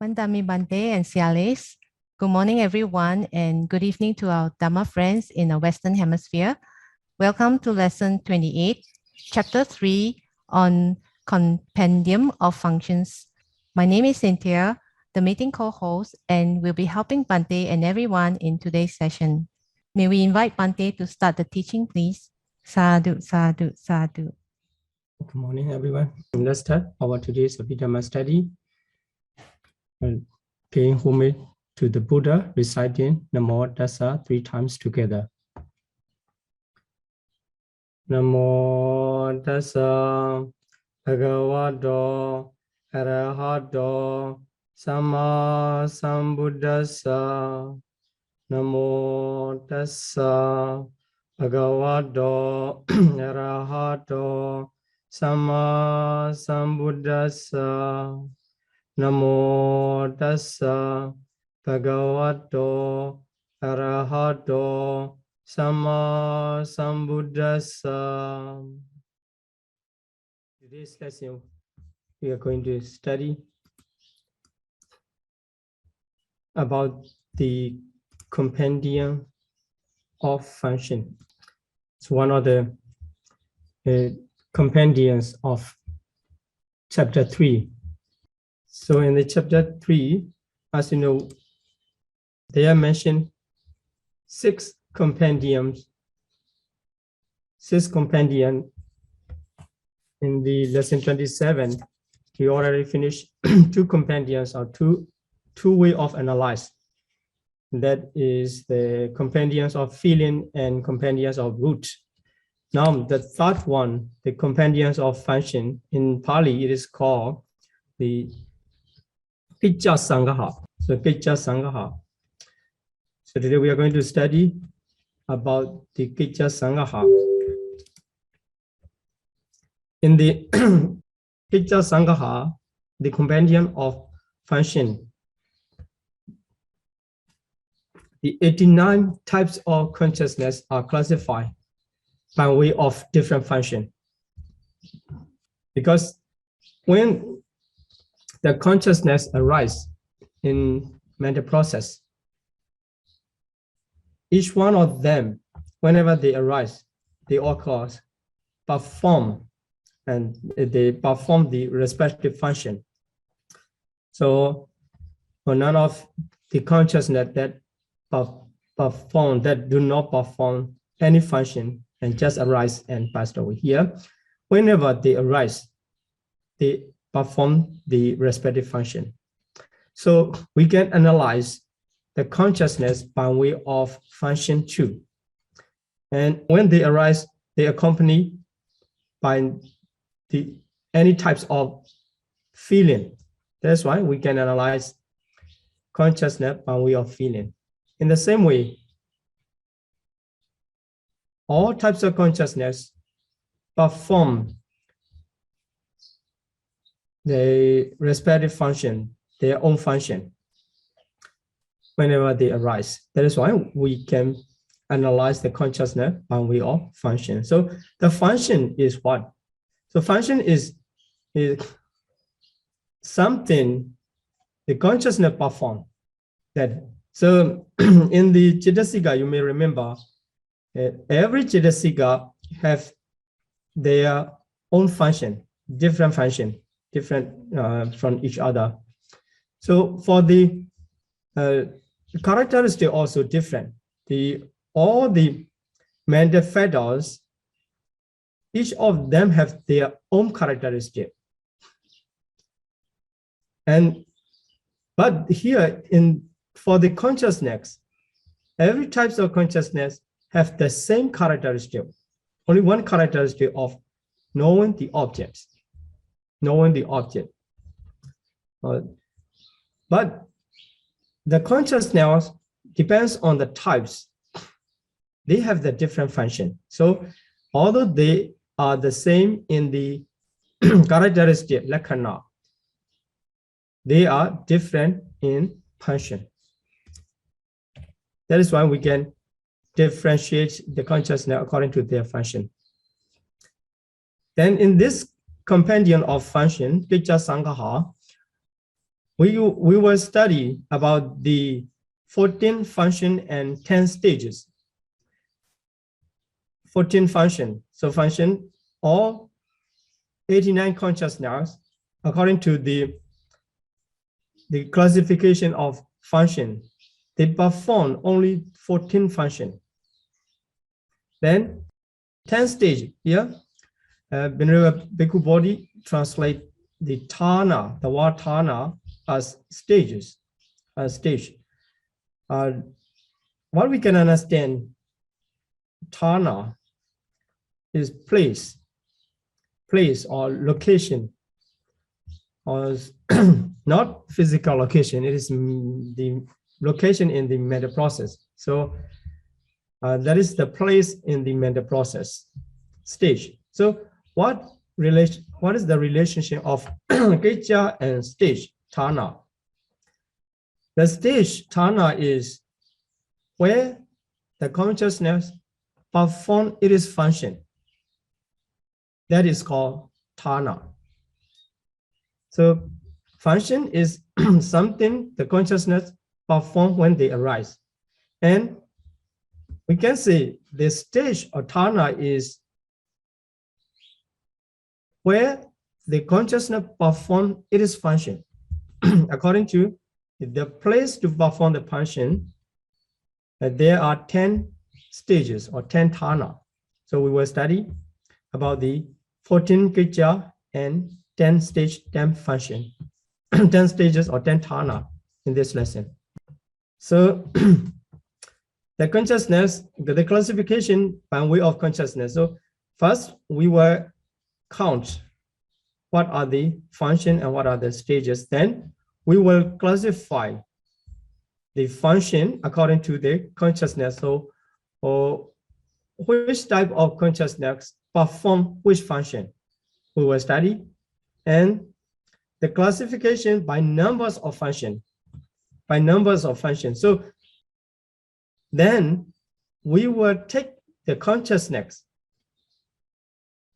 Mandami Bante and Sialis. Good morning, everyone, and good evening to our Dhamma friends in the Western Hemisphere. Welcome to Lesson 28, Chapter 3 on Compendium of Functions. My name is Cynthia, the meeting co-host, and will be helping Bante and everyone in today's session. May we invite Bante to start the teaching, please? Sadhu, sadhu, sadhu. Good morning, everyone. Let's start our today's Abhidhamma study. Paying homage to the Buddha, reciting Namo Tassa 3 times together. Namo Tassa Bhagavato Arahato Samma Sambuddhassa. Namo Tassa Bhagavato Arahato Samma Sambuddhassa. Namo Tassa Bhagavato Arahato Samma Sambuddhassa. Today's lesson, we are going to study about the Compendium of Function. It's one of the compendiums of Chapter 3. So in the Chapter 3, as you know, they are mentioned 6 compendiums. 6 compendium. In the lesson 27, we already finished 2 compendiums or two way of analyze. That is the compendiums of feeling and compendiums of root. Now the third one, the compendiums of function, in Pali it is called the Kicca Sangaha. So Kicca Sangaha. So today we are going to study about the Kicca Sangaha. In the Kicca Sangaha, the compendium of function, the 89 types of consciousness are classified by way of different function. Because when the consciousness arises in mental process, each one of them, whenever they arise, they all perform, and they perform the respective function. So none of the consciousness that do not perform any function and just arise and pass away. Here, whenever they arise, they perform the respective function. So we can analyze the consciousness by way of function 2. And when they arise, they accompany by any types of feeling. That's why we can analyze consciousness by way of feeling. In the same way, all types of consciousness perform the respective function, their own function, whenever they arise. That is why we can analyze the consciousness by way of function. So the function is what? So function is something the consciousness perform. So in the Cittasika, you may remember, every Cittasika have their own function, different function, different from each other. So for the characteristic also different. All the mental factors, each of them have their own characteristic. But here for the consciousness, every type of consciousness have the same characteristic. Only one characteristic of knowing the object. Knowing the object. But the consciousness depends on the types. They have the different function. So although they are the same in the characteristic, lakkhana, they are different in function. That is why we can differentiate the consciousness according to their function. Then in this compendium of function, Kicca Sangaha, we will study about the 14 function and 10 stages. 14 function. So function, all 89 consciousness, according to the classification of function, they perform only 14 function. Then 10 stage here, Venerable Bhikkhu Bodhi translate the Thana, the word Thana, as stages, as stage. What we can understand, Thana is place or location, or not physical location. It is the location in the mental process. So that is the place in the mental process stage. So what is the relationship of Gecca and stage Thana? The stage Thana is where the consciousness performs its function. That is called Thana. So function is something the consciousness perform when they arise. And we can say the stage of Thana is where the consciousness perform its function. According to the place to perform the function, there are 10 stages or 10 Thana. So we will study about the 14 Gecca and 10 stage, 10 function, 10 stages or 10 Thana in this lesson. So the consciousness, the classification by way of consciousness. So first we will count what are the function and what are the stages. Then we will classify the function according to the consciousness. So which type of consciousness perform which function we will study, and the classification by numbers of function, So then we will take the consciousness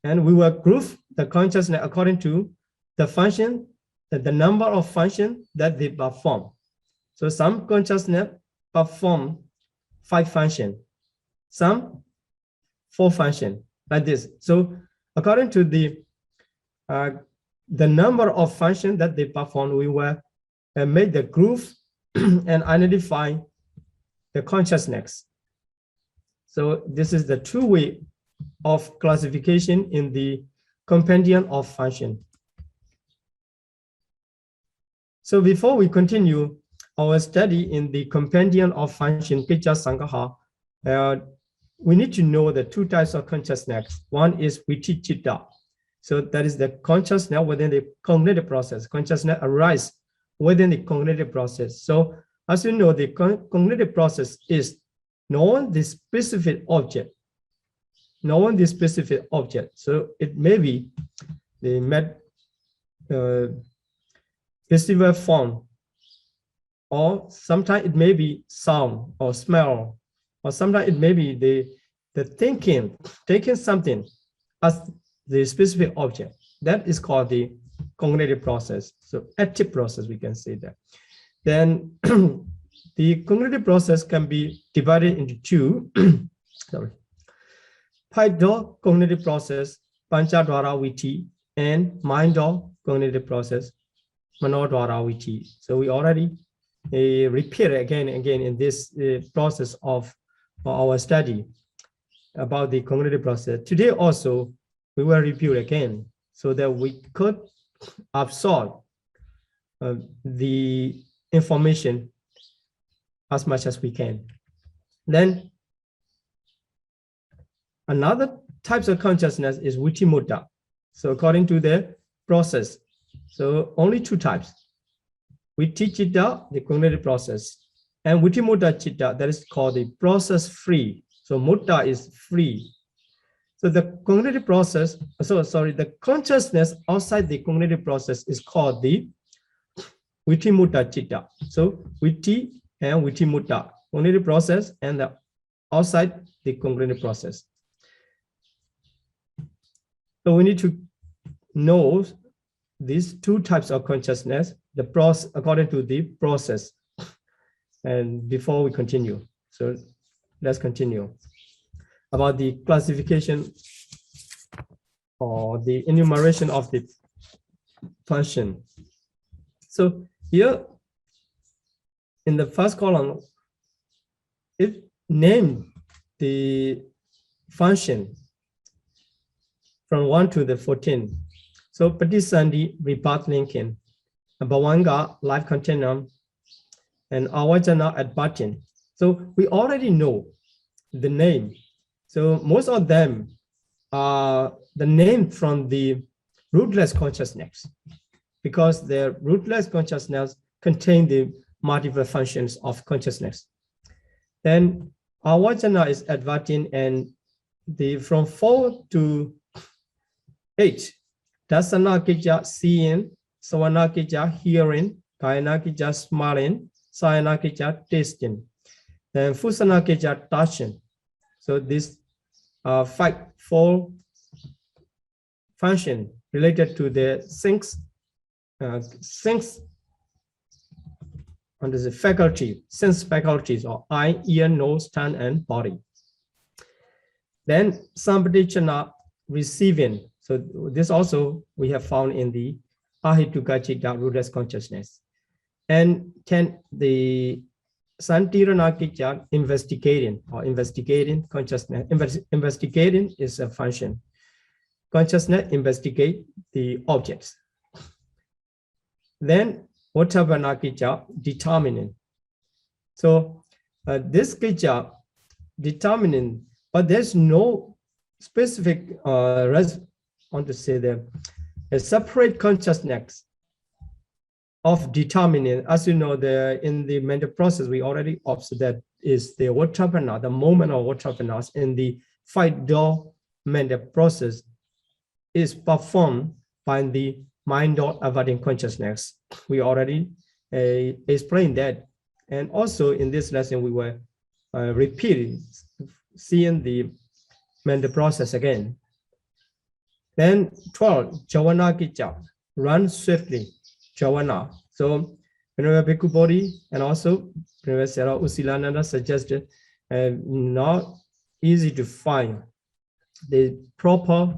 and we will group the consciousness according to the function, the number of functions that they perform. So some consciousness perform 5 functions, some 4 functions, like this. So according to the number of functions that they perform, we will make the group and identify the consciousness. So this is the 2-way of classification in the Compendium of function. So before we continue our study in the Compendium of function, Gecca Sangaha, we need to know the 2 types of consciousness. One is Viti-citta. So that is the consciousness within the cognitive process. Consciousness arises within the cognitive process. So as you know, the cognitive process is knowing the specific object. So it may be the visual form, or sometimes it may be sound or smell, or sometimes it may be the taking something as the specific object. That is called the cognitive process. So active process, we can say that. Then the cognitive process can be divided into 2. Sorry. Paidor cognitive process, Panchadwara Viti, and Mindor cognitive process, Manodwara Viti. So we already repeat again and again in this process of our study about the cognitive process. Today also, we will review again so that we could absorb the information as much as we can. Then another types of consciousness is Viti-mutta. So according to the process, so only 2 types. Viti-citta, the cognitive process, and Viti-mutta citta, that is called the process free. So mutta is free. So the cognitive process, the consciousness outside the cognitive process is called the Viti-mutta citta. So Viti and Viti-mutta, cognitive process and the outside the cognitive process. So we need to know these 2 types of consciousness, the process, according to the process. And before we continue, so let's continue about the classification or the enumeration of the function. So here in the first column, it named the function from 1 to the 14. So Patisandi, rebirth linking, Bhavanga, life continuum, and Avajana adverting. So we already know the name. So most of them are the name from the rootless consciousness, because the rootless consciousness contain the multiple functions of consciousness. Then Avajana is adverting, and the from 4 to 8, Dasana Kija seeing, Savana Kija hearing, Kayana Kija smiling, Sayana Kija tasting, then Fusana Kija touching. So these are 4 functions related to the sense under the faculty, sense faculties, or eye, ear, nose, tongue, and body. Then Sampadichana receiving. So this also we have found in the Ahitukachitta rootless consciousness. And the Santirana Kicha investigating or investigating consciousness. Investigating is a function. Consciousness investigate the objects. Then Ottapana Kicha determining. So this Kicha determining, but there's no specific want to say that a separate consciousness of determining. As you know, in the mental process, we already observed that is the Ottapana, the moment of Ottapanas in the 5-door mental process is performed by the mind-dot averting consciousness. We already explained that. And also in this lesson, we were repeating, seeing the mental process again. Then 12, Javana Kicha, run swiftly, Javana. So whenever Bhikkhu Bodhi and also whenever Sarah Usilananda suggested, not easy to find the proper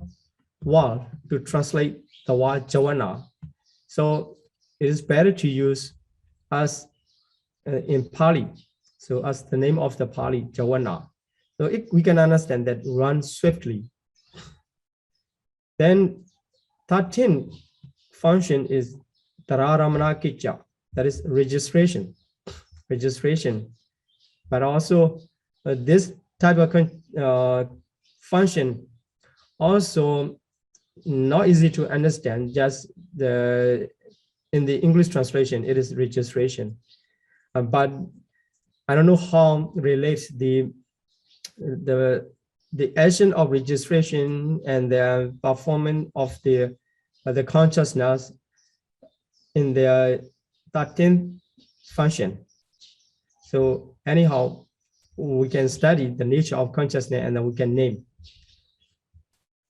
word to translate the word Javana. So it is better to use as in Pali, so as the name of the Pali, Javana. So we can understand that run swiftly. Then 13th function is Tararamana Kicha, that is registration. But also this type of function also not easy to understand. Just in the English translation, it is registration. But I don't know how relates the action of registration and the performance of the consciousness in their 13th function. So anyhow, we can study the nature of consciousness and then we can name.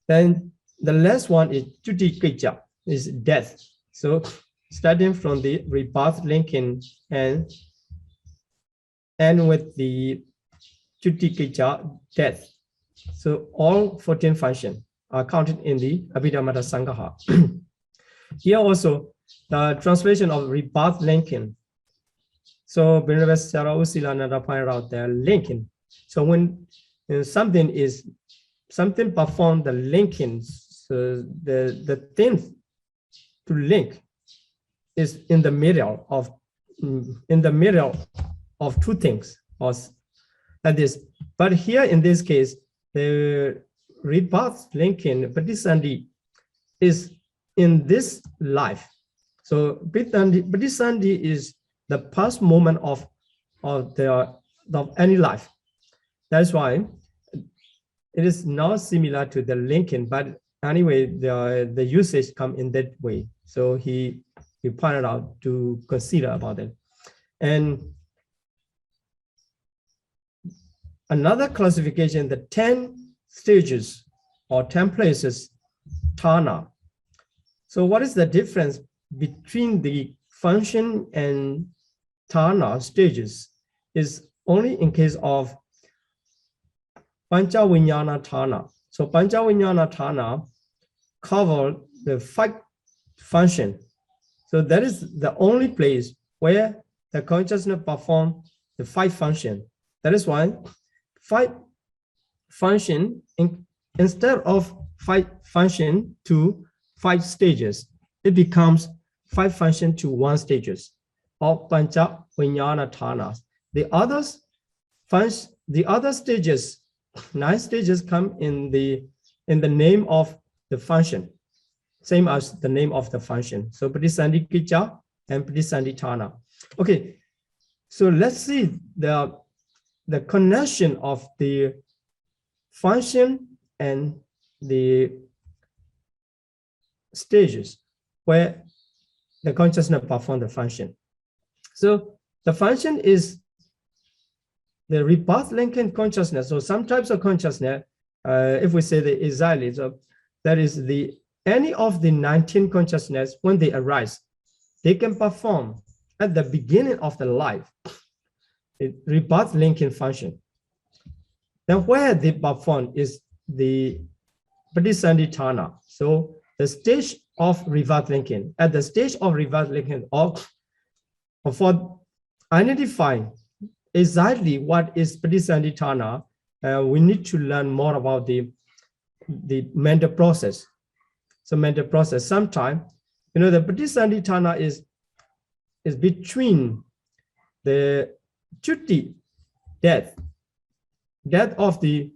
Then the last one is Chuti Kicha, is death. So starting from the rebirth linking and with the Chuti Kicha, death. So all 14 functions are counted in the Abhidhamma Sangaha. Here also, the translation of rebirth linking. So Venerable Sarah Usilananda pointed out the linking. So when something perform the linking, so the thing to link is in the middle of two things, or that is. But here in this case, the rebirth linking Patisandi is in this life. So Patisandi is the past moment of any life. That's why it is not similar to the linking, but anyway, the usage come in that way. So he pointed out to consider about it. And another classification, the 10 stages or 10 places, Tana. So what is the difference between the function and Thana stages is only in case of Panchaviññāna Thana. So Panchaviññāna Thana cover the 5 function. So that is the only place where the consciousness perform the 5 function. That is why 5 function instead of 5 function to 5 stages, it becomes 5 function to 1 stages of Panchaviññāna Thanas. The other stages, 9 stages come in the name of the function, same as the name of the function. So Pradisandhikicca and Pradisandhithana. Okay, so let's see the connection of the function and the stages where the consciousness performs the function. So the function is the rebirth linking consciousness. So some types of consciousness, if we say the exile, so that is any of the 19 consciousness, when they arise, they can perform at the beginning of the life, the rebirth linking function. Then where they perform is the Pradisandhithana. So the stage of rebirth linking, at the stage of rebirth linking, for identifying exactly what is Pradisandhithana, we need to learn more about the mental process. So mental process, sometimes, the Pradisandhithana is between the Chutti, death of the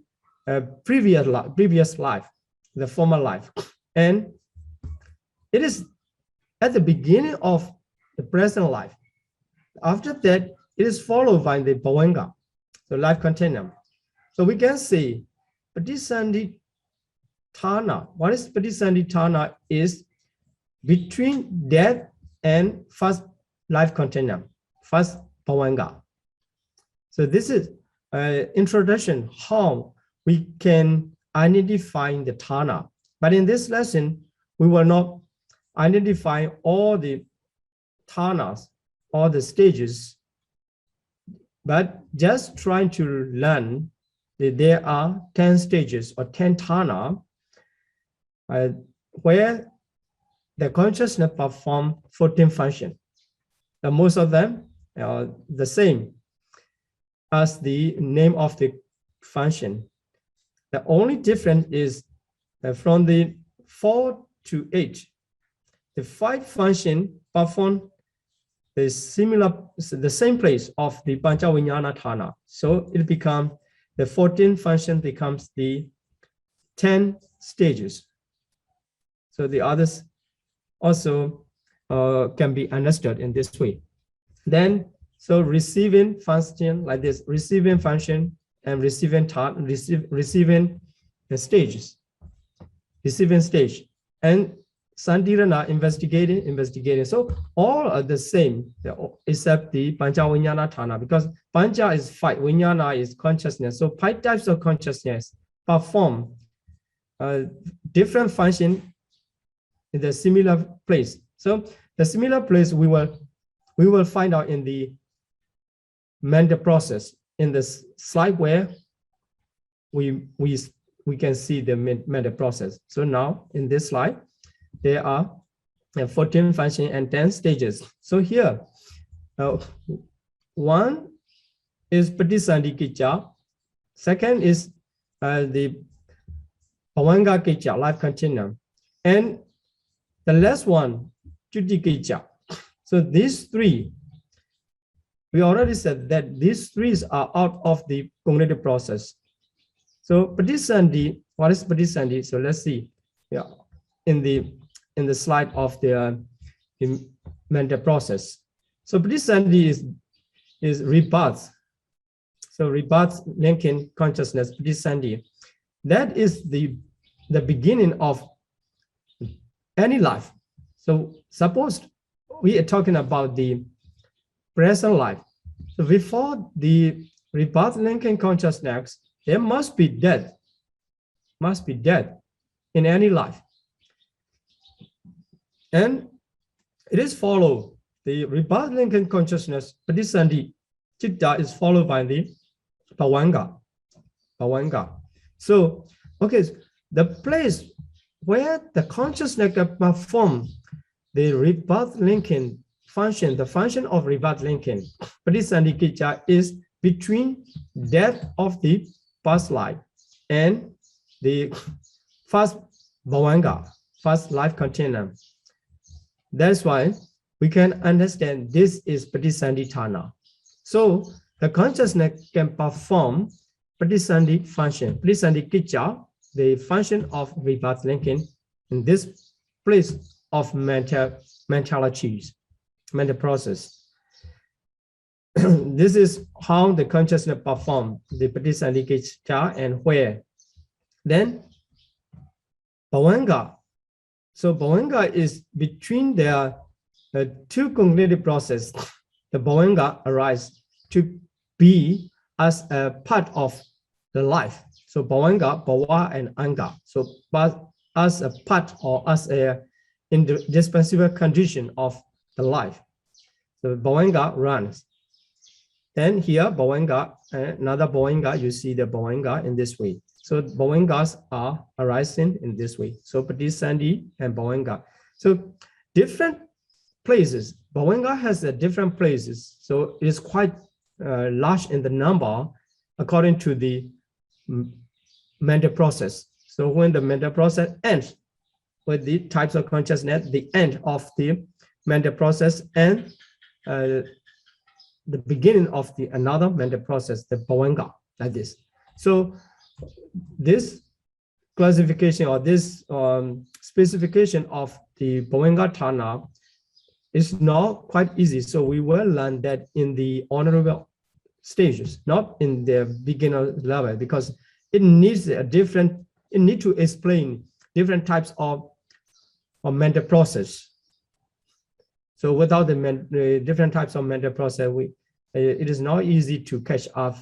previous life, the former life, and it is at the beginning of the present life. After that, it is followed by the Bhavanga, the life continuum. So we can say Pradisandhithana. What is Pradisandhithana is between death and first life continuum, first Bhavanga. So this is introduction how we can identify the Thana. But in this lesson, we will not identify all the Thanas, all the stages, but just trying to learn that there are 10 stages or 10 Thana where the consciousness perform 14 functions. Most of them are the same as the name of the function. The only difference is from the 4 to 8, the 5 function perform the same place of the Panchaviññāna Thana. So it becomes the 14 function becomes the 10 stages. So the others also can be understood in this way. Then, so receiving function like this, receiving function and receiving the stages, receiving stage, and Santirana investigating. So all are the same except the Panchaviññāna Thana, because Pancha is 5, Viññāna is consciousness. So 5 types of consciousness perform different function in the similar place. So the similar place we will find out in the mental process in this slide where we can see the mental process. So now in this slide, there are 14 functions and 10 stages. So here, 1 is Pradisandhikicca, 2nd is the Bhavanga Kicca, life continuum, and the last one, Chutti. So these 3, we already said that these 3 are out of the cognitive process. So Pradisandhi, what is Pradisandhi? So let's see, in the slide of the mental process. So Pradisandhi is rebirth. So rebirth linking consciousness, Pradisandhi. That is the beginning of any life. So suppose we are talking about the present life. So before the rebirth linking consciousness, there must be death. Must be death in any life. And it is follow the rebirth linking consciousness, Patisandhi Chitta, is followed by the Bhavanga. So, okay, the place where the consciousness can perform the rebirth linking function, the function of rebirth linking, Patisandhi Chitta, is between death of the past life and the first Bhavanga, first life continuum. That's why we can understand this is Patisandhi Thana. So the consciousness can perform Patisandhi function, Patisandhi Kicca, the function of rebirth linking in this place of mentalities, mental process. This is how the consciousness perform the Patisandhi Kicca and where. Then Bhavanga. So Bhavanga is between their two cognitive processes. The Bhavanga arises to be as a part of the life. So Bhavanga, Bhava and Anga. So but as a part or as a indispensable condition of the life. So Bhavanga runs. Then here Bhavanga, another Bhavanga, you see the Bhavanga in this way. So Bhavangas are arising in this way. So Patisandhi and Bhavanga. So different places. Bhavanga has different places. So it is quite large in the number according to the mental process. So when the mental process ends with the types of consciousness, the end of the mental process and the beginning of the another mental process, the Bhavanga, like this. So this classification or this specification of the Bhavanga Thana is not quite easy. So we will learn that in the honorable stages, not in the beginner level, because it needs a different, it needs to explain different types of mental process. So without the different types of mental process, it is not easy to catch up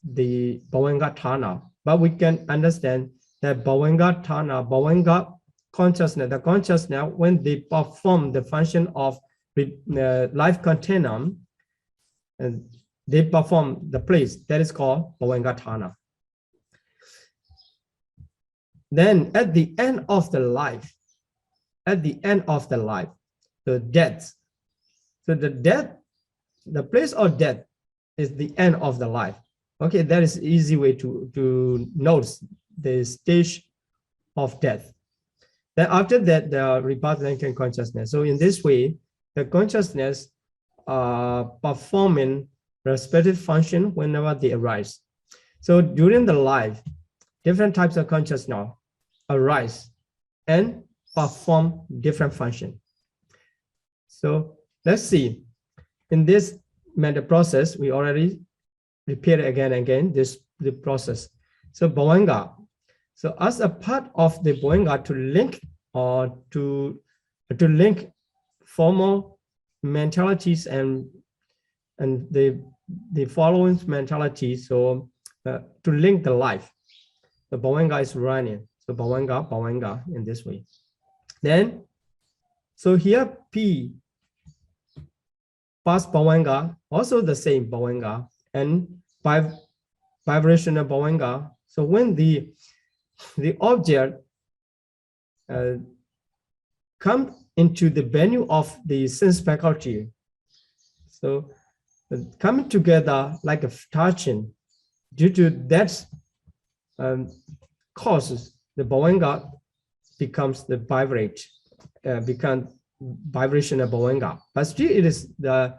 the Bhavanga Thana. But we can understand that Bhavanga Thana, Bhavanga consciousness, the consciousness, when they perform the function of life continuum, and they perform the place that is called Bhavanga Thana. Then at the end of the life, the death. So the death, the place of death is the end of the life. Okay, that is an easy way to note the stage of death. Then after that, the rebirth linking consciousness. So in this way, the consciousness performing respective function whenever they arise. So during the life, different types of consciousness arise and perform different function. So let's see. In this mental process, we already repeat again and again the process. So Bhavanga. So as a part of the Bhavanga to link or to link formal mentalities and the following mentality. So to link the life, the Bhavanga is running. So Bhavanga in this way. Then, so here P, past Bhavanga, also the same Bhavanga, and vibrational Bhavanga. So when the object come into the venue of the sense faculty, so coming together like a touching, due to that causes the Bhavanga becomes the vibrate, become vibrational Bhavanga. But still it is the,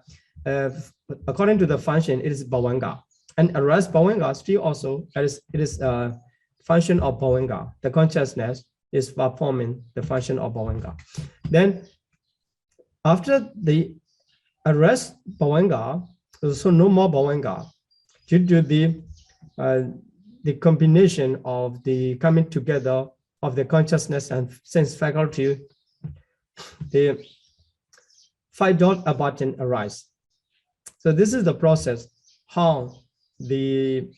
according to the function, it is Bhavanga. And arrest Bhavanga still also, it is a function of Bhavanga. The consciousness is performing the function of Bhavanga. Then after the arrest Bhavanga, so no more Bhavanga, due to the combination of the coming together of the consciousness and sense faculty, the 5-dot abutment arise. So this is the process how the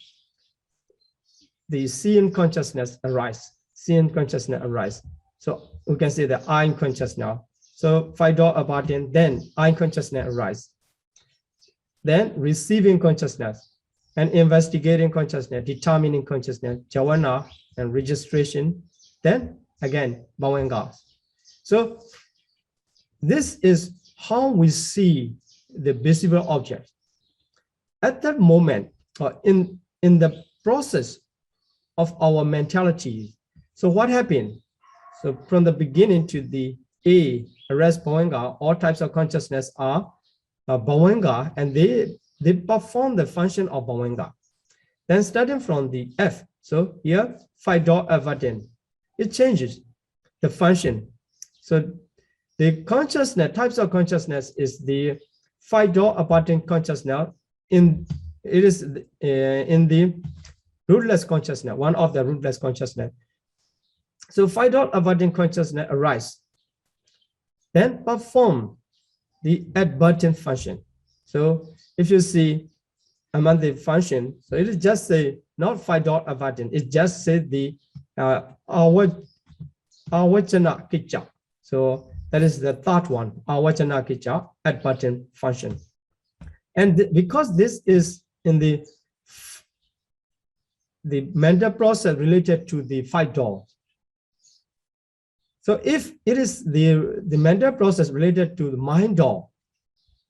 seeing consciousness arise. So we can say the I consciousness now. So five door abiding, then I consciousness arise. Then receiving consciousness and investigating consciousness, determining consciousness, jhana and registration. Then again, bhavanga. So this is how we see the visible object. At that moment, or in the process of our mentality, so what happened? So from the beginning to the A, arrest bhavanga, all types of consciousness are bhavanga, and they perform the function of bhavanga. Then starting from the F, so here, five door evident, it changes the function. So the consciousness, types of consciousness is the five door abiding consciousness. It is in the rootless consciousness, one of the rootless consciousness. So five door abiding consciousness arise, then perform the advertent function. So if you see among the function, so it is just say not five door abiding, it just say the avajana kicca. So that is the third one, avajana kicca, advertent function. And because this is in the mental process related to the five doors. So if it is the mental process related to the mind door,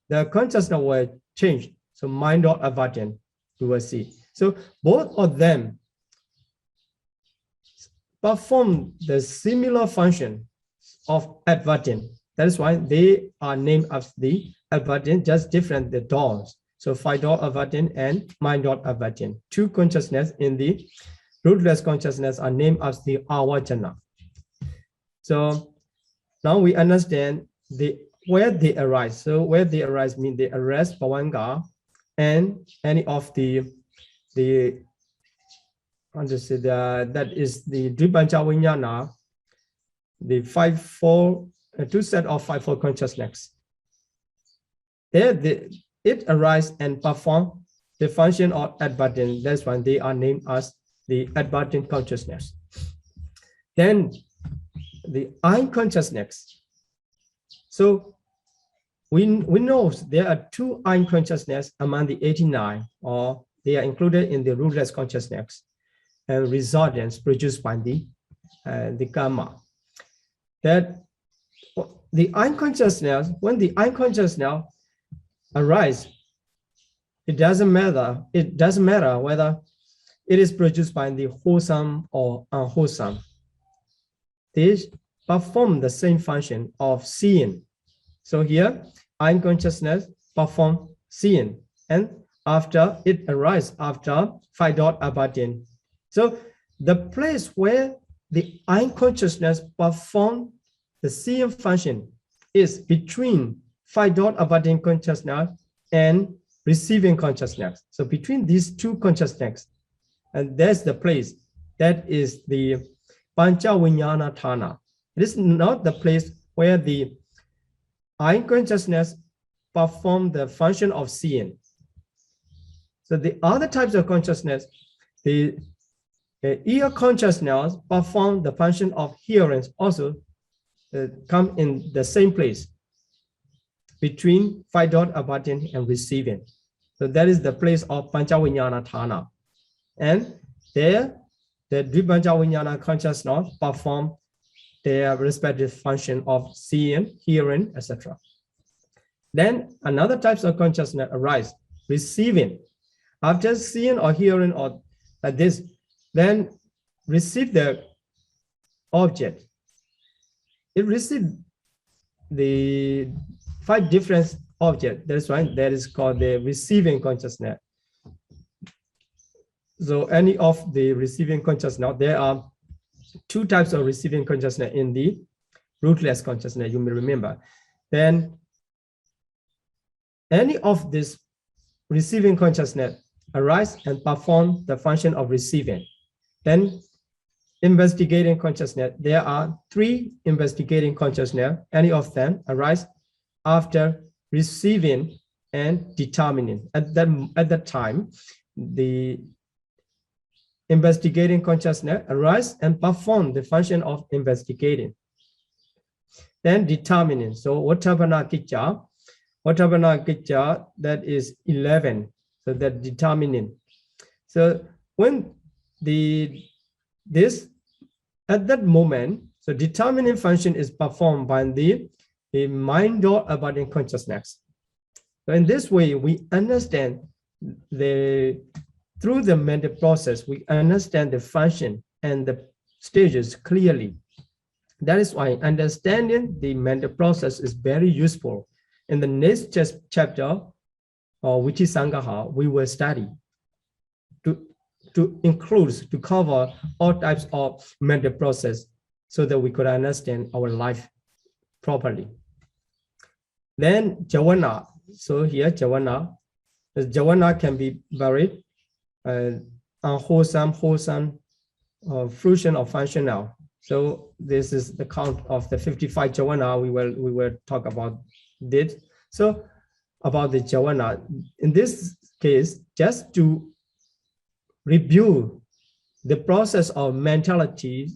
the consciousness will change. So mind door aversion, you will see. So both of them perform the similar function of aversion. That is why they are named as the aversion, just different the doors. So five door aversion and mind door aversion. Two consciousness in the rootless consciousness are named as the avajana. So now we understand where they arise. So where they arise mean they arrest bhavanga and any of that is the Dvipancha Vijnana, the two set of five-fold consciousness. There it arises and perform the function of advertent. That's why they are named as the advertent consciousness. Then the I consciousness. So we know there are two I consciousness among the 89, or they are included in the rootless consciousness and resultants produced by the karma. That the I consciousness, when the I consciousness arise, it doesn't matter whether it is produced by the wholesome or unwholesome. They perform the same function of seeing. So here, I consciousness perform seeing, and after it arises after five dot abiding. So the place where the I consciousness perform the seeing function is between five dot abiding consciousness and receiving consciousness. So between these two consciousness, and that's the place that is the Pancha Vijnana Thana. It is not the place where the I consciousness perform the function of seeing. So the other types of consciousness, the ear consciousness perform the function of hearing, also come in the same place between five dot abiding and receiving. So that is the place of Pancha Vijnana Thana. And there, the Dvipancha Vijnana consciousness perform their respective function of seeing, hearing, etc. Then another types of consciousness arise, receiving. After seeing or hearing or like this, then receive the object. It receives the five different objects. That's why that is called the receiving consciousness. So any of the receiving consciousness, there are two types of receiving consciousness in the rootless consciousness, you may remember. Then any of this receiving consciousness arise and perform the function of receiving. Then investigating consciousness, there are three investigating consciousness, any of them arise after receiving and determining. At that time, the investigating consciousness arise and perform the function of investigating. Then determinant. So Ottapana Kicca, that is 11. So that determinant. So when at that moment, so determining function is performed by the mind or abiding consciousness. So in this way, we understand through the mental process, we understand the function and the stages clearly. That is why understanding the mental process is very useful. In the next chapter, which is Sangaha, we will study to cover all types of mental process so that we could understand our life properly. Then Javana. So here Javana can be very unwholesome, wholesome, fruition or functional. So this is the count of the 55 Javana. We will talk about this. So about the Javana, in this case, just to review the process of mentality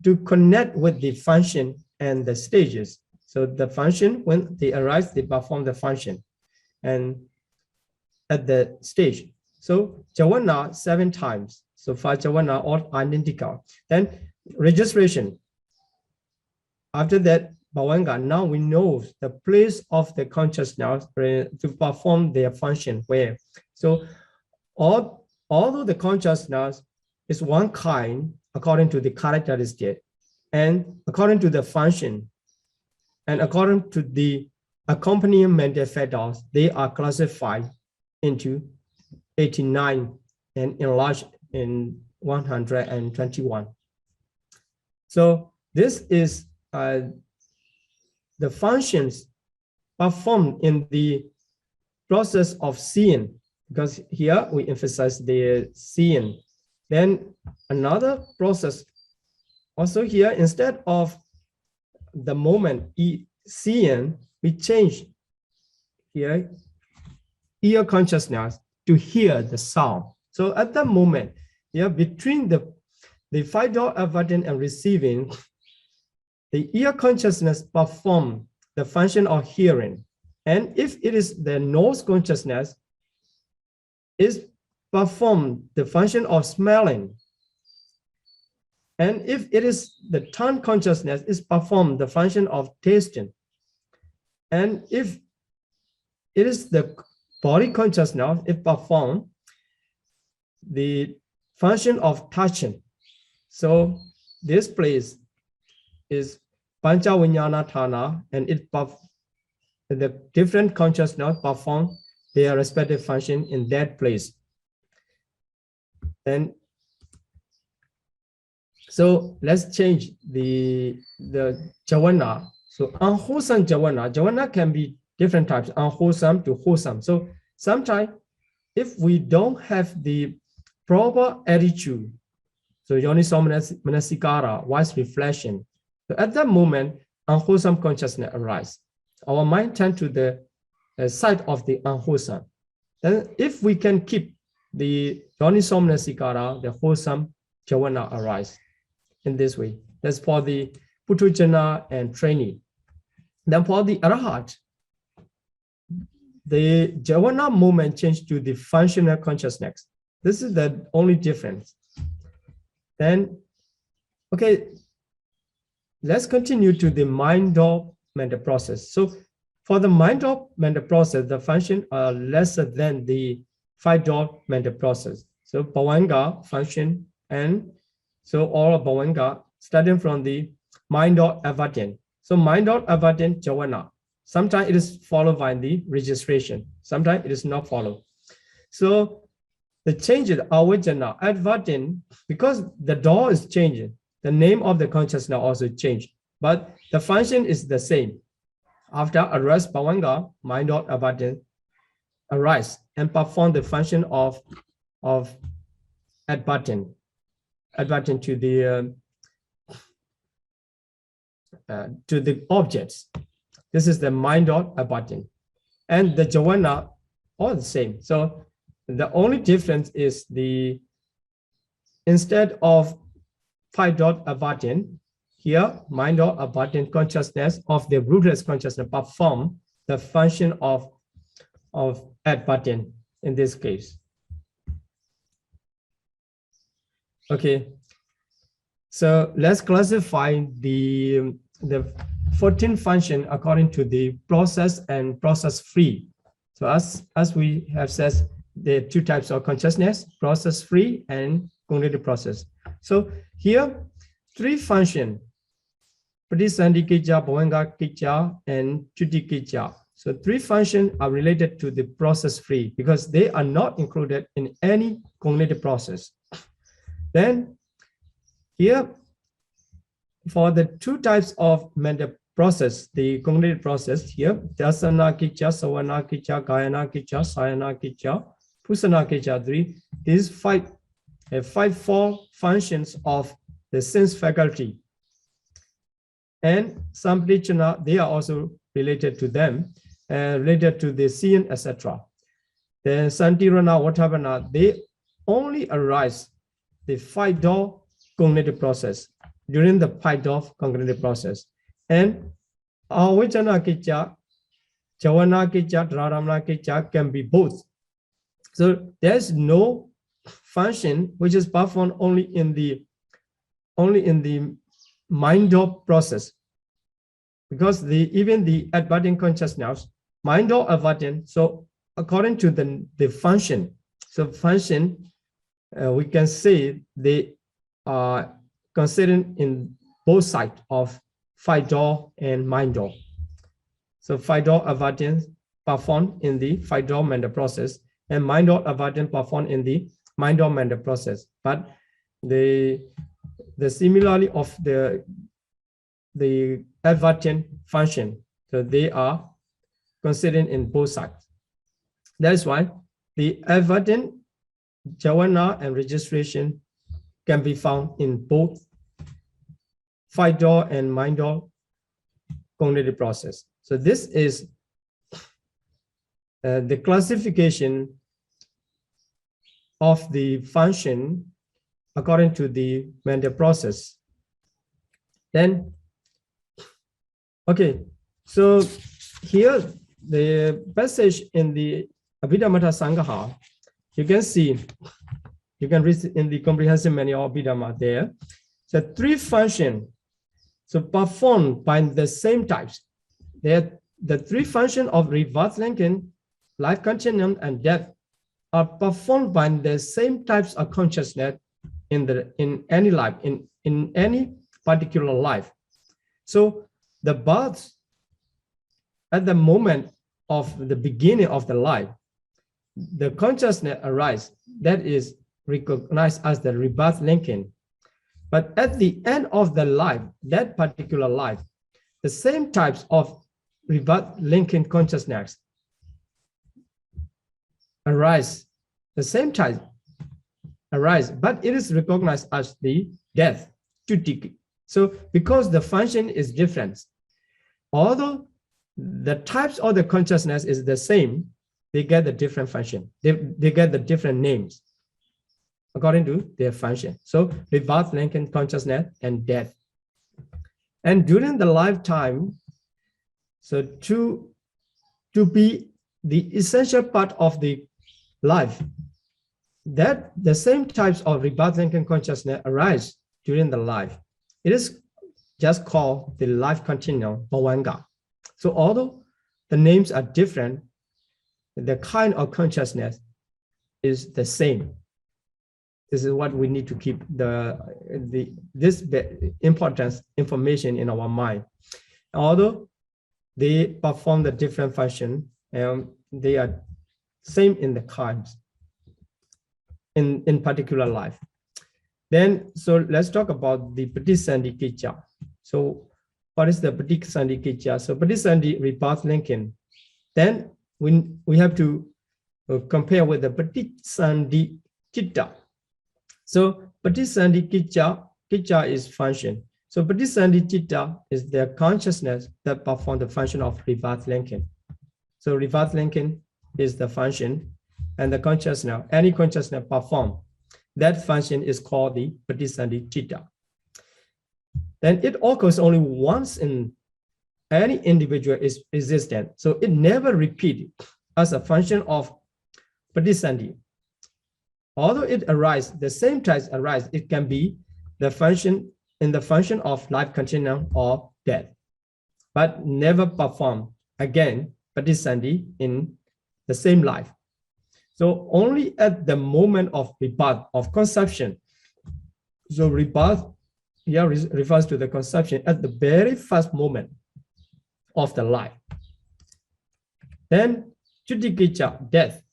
to connect with the function and the stages. So the function, when they arise, they perform the function and at the stage. So Javana 7 times. So 5 Javana all identical. Then registration. After that, Bhavanga, now we know the place of the consciousness to perform their function where. So although the consciousness is one kind according to the characteristic and according to the function and according to the accompanying mental factors, they are classified into 89 and enlarged in 121. So this is the functions performed in the process of seeing, because here we emphasize the seeing. Then another process also here, instead of the moment seeing, we change here ear consciousness to hear the sound. So at that moment, here between the 5 door averting and receiving, the ear consciousness perform the function of hearing. And if it is the nose consciousness, is perform the function of smelling. And if it is the tongue consciousness, is perform the function of tasting. And if it is the body consciousness, it perform the function of touching. So this place is Pancha Vijnana Thana, and the different consciousness perform their respective function in that place. And so let's change the Javana. So unwholesome Javana can be different types, unwholesome to wholesome. So sometimes if we don't have the proper attitude, so Yoniso Manasikara, wise reflection, so at that moment, unwholesome consciousness arises. Our mind turns to the side of the unwholesome. Then if we can keep the Yoniso Manasikara, the wholesome Javana arise in this way. That's for the Putujana and trainee. Then for the Arahat, the Javana movement changed to the functional consciousness. This is the only difference. Then, okay, let's continue to the mind-door mental process. So for the mind-door mental process, the function are lesser than the 5-door mental process. So Bhavanga function, and so all of Bhavanga starting from the mind-door averting. So mind-door averting Javana. Sometimes it is followed by the registration. Sometimes it is not followed. So the changes avajana, adverting, because the door is changing, the name of the consciousness also changed, but the function is the same. After arrest, Bhavanga, mind or adverting, arise and perform the function of adverting to the objects. This is the mind or adverting, and the Javana all the same. So the only difference is instead of 5 dot adverting, here, mind or abiding consciousness of the rootless consciousness perform the function of abiding in this case. Okay, so let's classify the 14 function according to the process and process free. So as we have said, there are two types of consciousness, process free and cognitive process. So here, three function, Pratisandhikicca, Bhavangakicca, and Chutikicca. So three functions are related to the process free because they are not included in any cognitive process. Then here, for the two types of mental process, the cognitive process here, Dasanakicca, Savanakicca, Gayanakicca, Sayanakicca, Pusanakicca, three, these four functions of the sense faculty. And Sampadichana, they are also related to them, related to the seeing, etc. Then Santirana, Vatavana, they only arise the 5-door cognitive process during the 5-door cognitive process. And Avijjanakicca, Javanakicca, Dharamanakicca can be both. So there's no function which is performed only in the mind-door process, because even the abiding consciousness, mind-door abiding. So according to the function, so function, we can say they are considered in both sides of 5-door and mind-door. So 5-door avoidance performed in the 5-door mental process, and mind-door avoidance performed in the mind-door mental process. But the similarity of the avoidance function, so they are considered in both sides. That's why the avoidance, jhana, and registration can be found in both 5-door and mind-door cognitive process. So this is the classification of the function according to the mental process. Then, okay, so here the passage in the Abhidhamma Sangaha, you can see, you can read in the comprehensive manual of Abhidhamma there. So three functions, so performed by the same types. The three functions of rebirth, linking, life continuum, and death are performed by the same types of consciousness in any life, in any particular life. So the birth at the moment of the beginning of the life, the consciousness arises, that is recognized as the rebirth linking. But at the end of the life, that particular life, the same types of rebirth linking consciousness arise, the same type arise, but it is recognized as the death, Chutiki. So because the function is different, although the types of the consciousness is the same, they get the different function. They get the different names according to their function. So rebirth, linking, consciousness, and death. And during the lifetime, so to be the essential part of the life, that the same types of rebirth, linking, consciousness arise during the life. It is just called the life continuum, Bhavanga. So although the names are different, the kind of consciousness is the same. This is what we need to keep this important information in our mind. Although they perform the different function, they are same in the kinds, in particular life. Then, so let's talk about the Pratisandhikicca. So what is the Pratisandhikicca? So Pratisandhi, rebirth, linking. Then we have to compare with the Pratisandhikicca. So Pratisandhikicca, Kicca is function. So Pratisandhikicca is the consciousness that performs the function of rebirth, linking. So rebirth, linking is the function, and the consciousness, any consciousness perform, that function is called the Pratisandhikicca. then it occurs only once in any individual is existent. So it never repeats as a function of patisandhi. Although it arises, the same types arise, it can be the function in the function of life continuum or death, but never perform again patisandhi in the same life. So only at the moment of rebirth, of conception. So rebirth here refers to the conception at the very first moment of the life. Then Judikicha, death.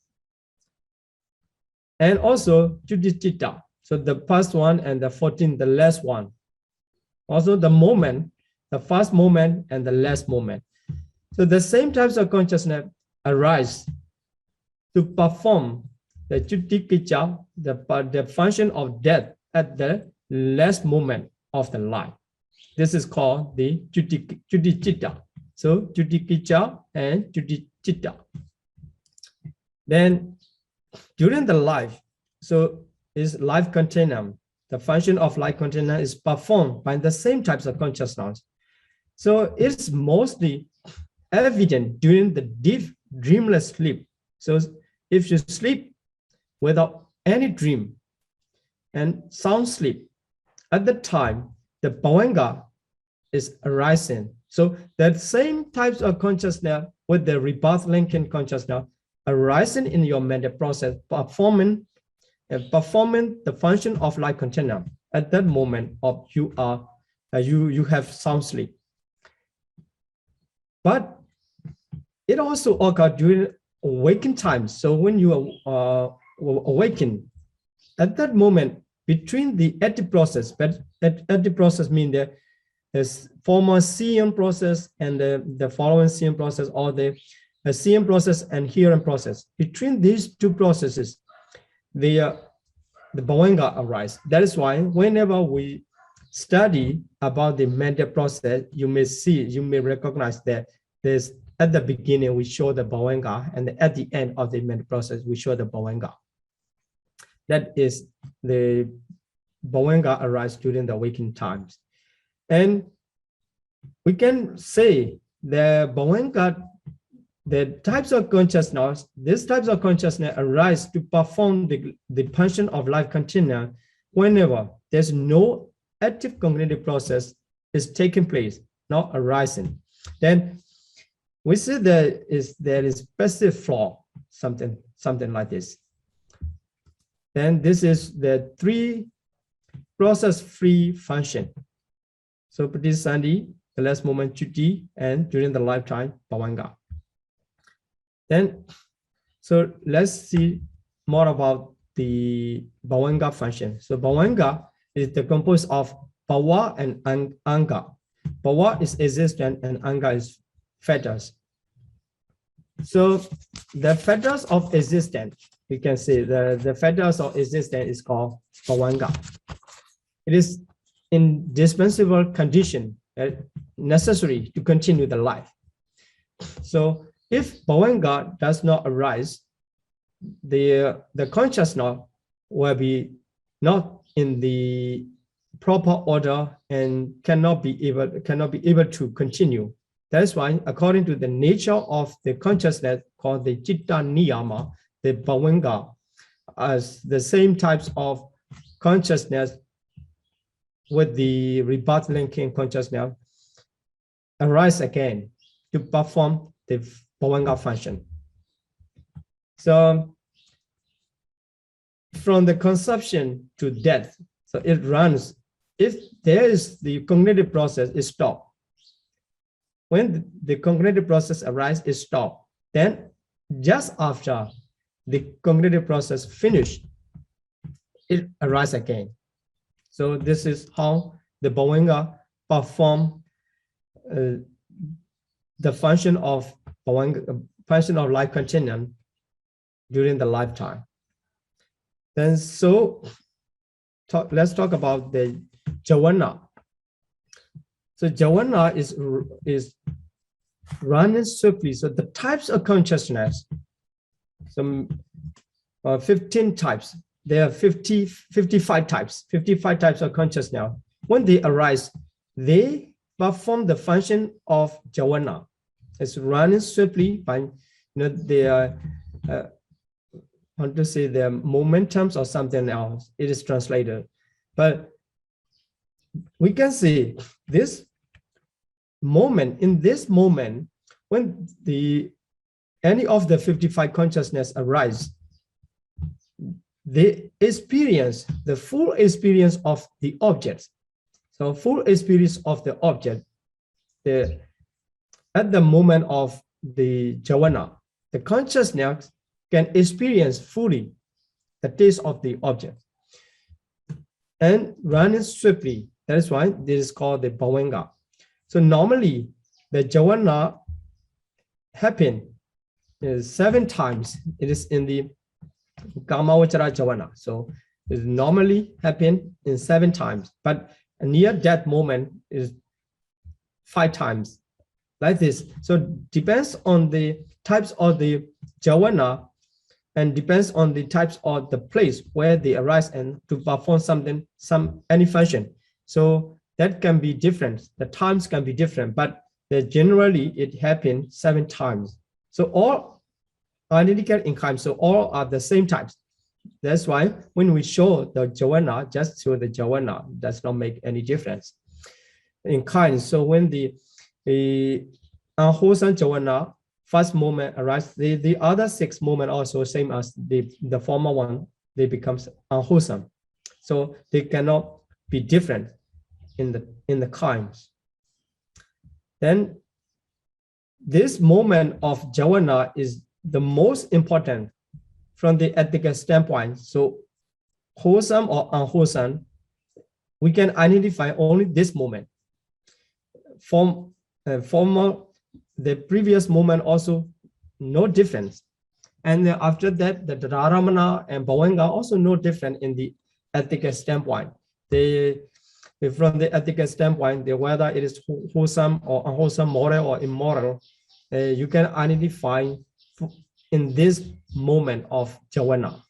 And also Judicita, so the first one and the 14th, the last one. Also the moment, the first moment and the last moment. So the same types of consciousness arise to perform the Judikicha, the function of death at the last moment of the life. This is called the Judicita. So Judikicha and Judicita. Then during the life, so is life continuum. The function of life continuum is performed by the same types of consciousness. So it's mostly evident during the deep dreamless sleep. So if you sleep without any dream and sound sleep, at the time, the bhavanga is arising. So that same types of consciousness with the rebirth linking consciousness arising in your mental process, performing the function of life continuum at that moment of you have sound sleep. But it also occurs during waking time. So when you are awaken, at that moment between the active process, but active process means there is former seeing process and the following seeing process, or the seeing process and hearing process. Between these two processes, the bhavanga arise. That is why whenever we study about the mental process, you may recognize that there's at the beginning we show the bhavanga, and at the end of the mental process we show the bhavanga. That is the bhavanga arise during the waking times. And we can say the bhavanga, the types of consciousness, these types of consciousness arise to perform the function of life continuum whenever there's no active cognitive process is taking place, not arising. Then we see there is passive flaw, something like this. Then this is the 3 process-free function. So patisandhi, the last moment chuti, and during the lifetime bhavanga. Then, so let's see more about the bhavanga function. So bhavanga is composed of bhava and anga. Bhava is existence and anga is fetters. So the fetters of existence, we can say the fetters of existence is called bhavanga. It is indispensable condition necessary to continue the life. So if bhavanga does not arise, the consciousness will be not in the proper order and cannot be able to continue. That's why, according to the nature of the consciousness called the citta niyama, the bhavanga, as the same types of consciousness with the rebirth linking consciousness arise again to perform the bhavanga function. So from the conception to death, so it runs. If there is the cognitive process is stopped, when the cognitive process arises, is stopped. Then just after the cognitive process finished, it arises again. So this is how the bhavanga perform the function of life continuum during the lifetime. Then let's talk about the javana. So javana is running swiftly. So the types of consciousness, some 15 types. There are 55 types of consciousness. When they arise, they perform the function of jhana. It's running swiftly by their want to say their momentums or something else. It is translated, but we can see this moment. In this moment, when any of the 55 consciousness arise, they experience the full experience of the object. So full experience of the object. At the moment of the jhana, the consciousness can experience fully the taste of the object and running swiftly. That is why this is called the bhavanga. So normally the jhana happen 7 times. It is in the Kamavachara jhana. So it normally happen in 7 times, but near that moment is 5 times, like this. So depends on the types of the jhana and depends on the types of the place where they arise and to perform something, any function. So that can be different. The times can be different, but generally it happens 7 times. So all are identical in kind. So all are the same types. That's why when we show the jhana, just show the jhana, does not make any difference in kind. So when the unwholesome jhana first moment arises, the other 6 moments also same as the former one, they become unwholesome. So they cannot be different in the kinds. Then this moment of jhana is the most important from the ethical standpoint. So wholesome or unwholesome, we can identify only this moment. From the previous moment also no difference. And then after that, the dharamana and bhavanga also no different in the ethical standpoint. From the ethical standpoint, whether it is wholesome or unwholesome, moral or immoral, you can identify in this moment of jhana.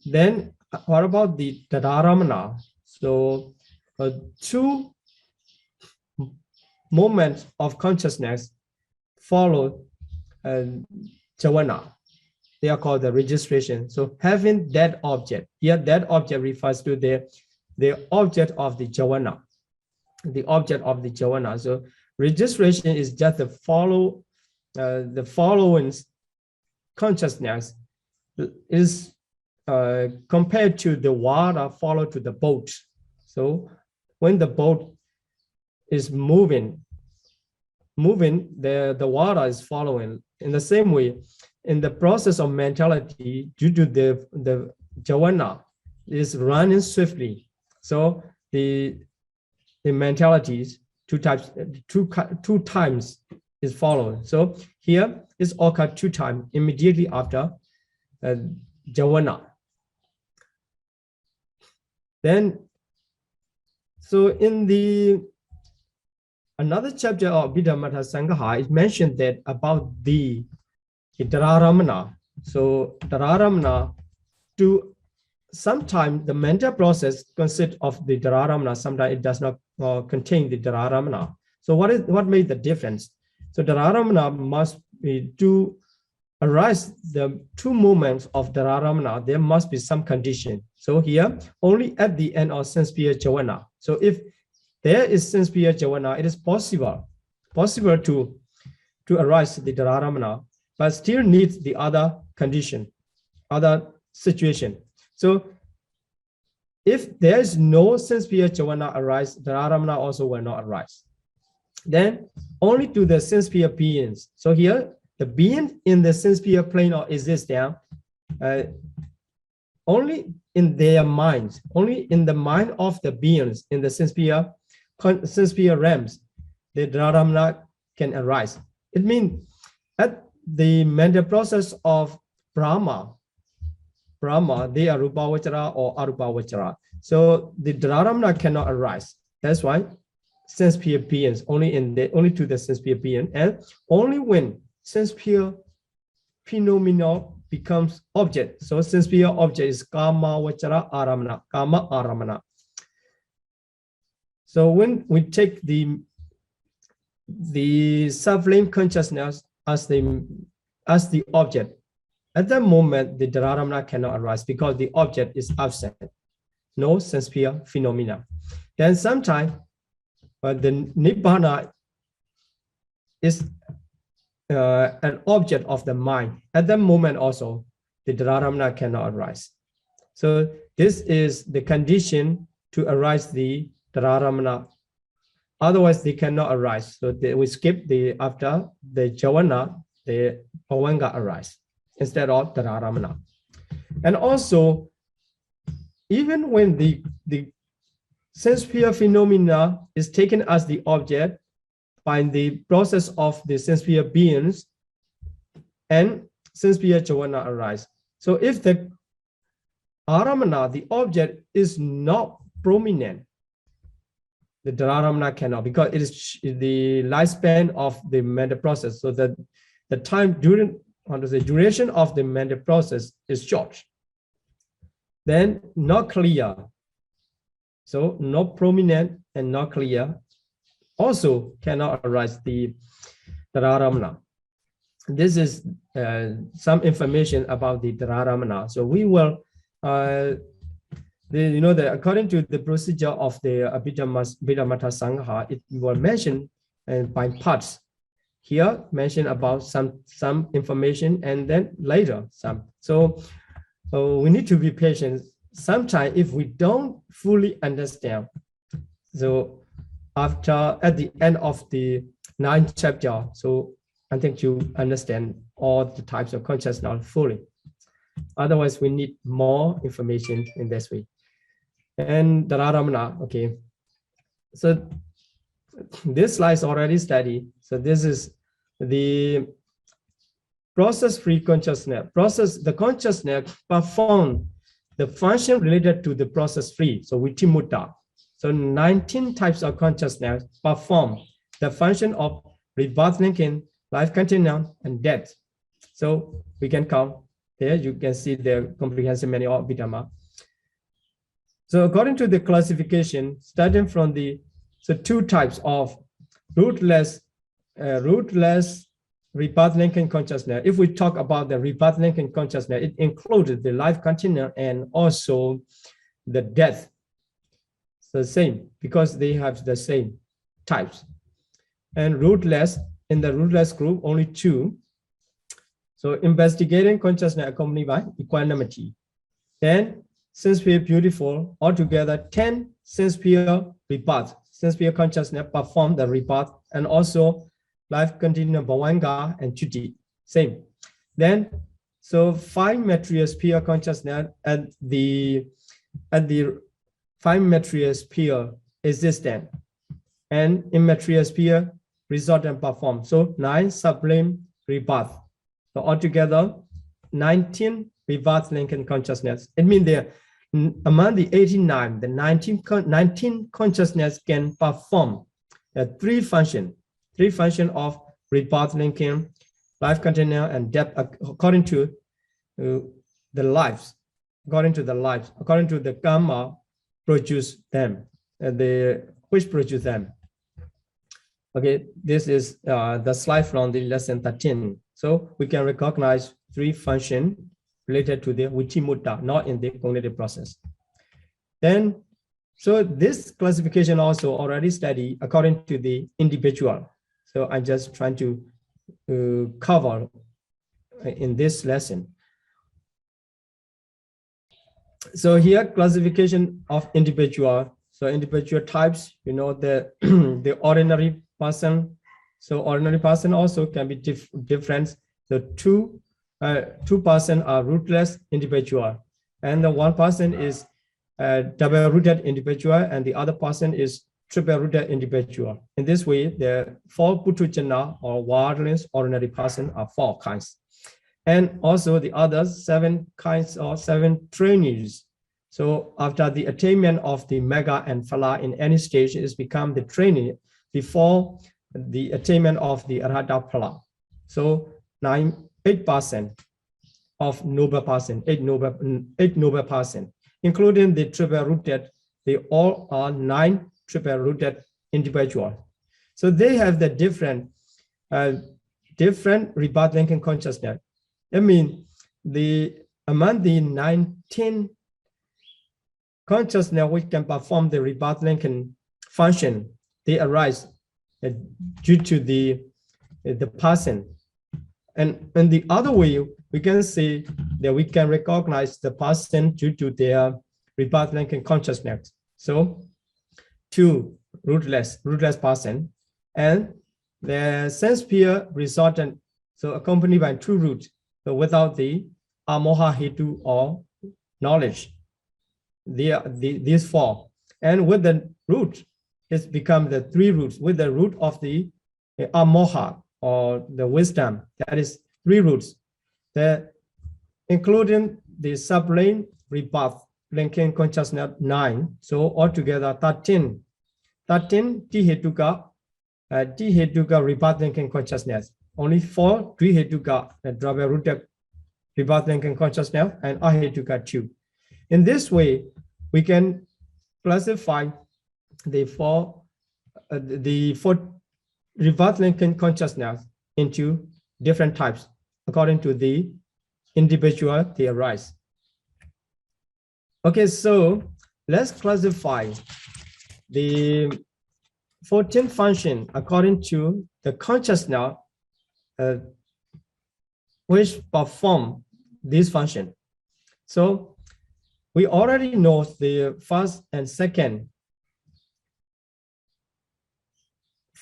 Then what about the dharamana? So 2 moments of consciousness follow jhana. They are called the registration. So having that object, here that object refers to the object of the jhana, the object of the jhana. So registration is just the following consciousness is compared to the water follow to the boat. So when the boat is moving, the water is following. In the same way, in the process of mentality, due to the jhana is running swiftly. So the mentalities two times is followed. So here is occurred 2 times immediately after jhana. Then, so in another chapter of Abhidhamma Sangha, it mentioned that about the dhararamana. So dhararamana, to sometimes the mental process consists of the dhararamana, sometimes it does not contain the dhararamana. So what made the difference? So dhararamana must be to arise the 2 moments of dhararamana, there must be some condition. So here, only at the end of sense-pure jhana. So if there is sense-pure jhana, it is possible to arise the dhararamana, but still needs the other condition, other situation. So if there is no sense-pure jhana arise, dhararamana also will not arise. Then only to the sense-pure beings. So here, the being in the sense-pure plane or existence, only in their minds, only in the mind of the beings in the sense-pure realms, the dhararamana can arise. It means at the mental process of Brahma, they are rupavachara or arupavachara. So the dhararamana cannot arise. That's why sense-pure beings only to the sense-pure being, and only when sense-pure phenomenal becomes object. So sense-pure object is kama vachara aramana, kama aramana. So when we take the self-flame consciousness as the object, at that moment the Dhararamana cannot arise because the object is absent, no sense-sphere phenomena. Then sometimes the Nibbana is an object of the mind. At that moment also, the Dhararamana cannot arise. So this is the condition to arise the Dhararamana. Otherwise, they cannot arise. So we skip after the Javana, the Bhavanga arise instead of Dhararamana. And also, even when the sense-sphere phenomena is taken as the object by the process of the sense-sphere beings, and sense-sphere Javana arise. So if the Aramana, the object, is not prominent, the Dhararamana cannot, because it is the lifespan of the mental process. So that the time duration of the mental process is short. Then not clear. So not prominent and not clear also cannot arise the Dhararamana. This is some information about the Dhararamana. So we will according to the procedure of the Abhidhamma Sangha, it will mention by parts. Here mention about some information and then later some. So we need to be patient. Sometimes if we don't fully understand, so at the end of the 9th chapter, so I think you understand all the types of consciousness fully. Otherwise, we need more information in this way. And Dhararamana, okay. So this slide is already studied. So this is the process-free consciousness. The consciousness perform the function related to the process-free. So Vitimutta. So 19 types of consciousness perform the function of rebirth, linking, life continuum, and death. So we can count there. You can see the comprehensive manual of Abhidhamma. So according to the classification, starting from two types of rootless rebirth linking consciousness. If we talk about the rebirth linking consciousness, it included the life continuum and also the death. So same, because they have the same types. And rootless, in the rootless group, only 2. So investigating consciousness accompanied by equanimity. Then sense-sphere beautiful, altogether 10 sense-sphere rebirth. Sense-sphere consciousness perform the rebirth, and also life continuum Bhavanga and Chuti, same. Then, so 5 material sphere consciousness at the 5 material sphere existent, and immaterial sphere resort and perform. So 9 sublime rebirth. So altogether 19 rebirth linking consciousness. It means there among the 89, the 19 consciousness can perform the 3 function of rebirth linking, life continuum, and death according to the lives, according to the karma produce them, which produce them. Okay, this is the slide from the lesson 13. So we can recognize 3 functions related to the Vitimutta, not in the cognitive process. Then, so this classification also already studied according to the individual. So I'm just trying to cover in this lesson. So here, classification of individual. So individual types, the ordinary person. So ordinary person also can be different. The two person are rootless individual, and the one person is double-rooted individual, and the other person is triple-rooted individual. In this way, the 4 Putujana or wildlings ordinary person are 4 kinds. And also the other 7 kinds or 7 trainees. So after the attainment of the mega and phala in any stage, is become the trainee before the attainment of the arhata phala. So 8% of noble person, 8 noble person, including the triple rooted. They all are 9 triple-rooted individual. So they have the different rebirth linking consciousness. I mean, among the 19 consciousness which can perform the rebirth linking function, they arise due to the person. And in the other way, we can say that we can recognize the person due to their rebirth linking consciousness. So, two rootless person, and the sense sphere resultant, so accompanied by two roots, so without the amoha hetu or knowledge. These four, and with the root, it's become the three roots. With the root of the amoha or the wisdom, that is three roots, including the sublime rebirth linking consciousness 9. So altogether 13 tihetuka rebirth linking consciousness. Only 4 drihetuka double rooted rebirth linking consciousness, and ahetuka 2. In this way, we can classify the four rebirth linking consciousness into different types according to the individual they arise. Okay, so let's classify the 14 function according to the consciousness which perform this function. So we already know the first and second.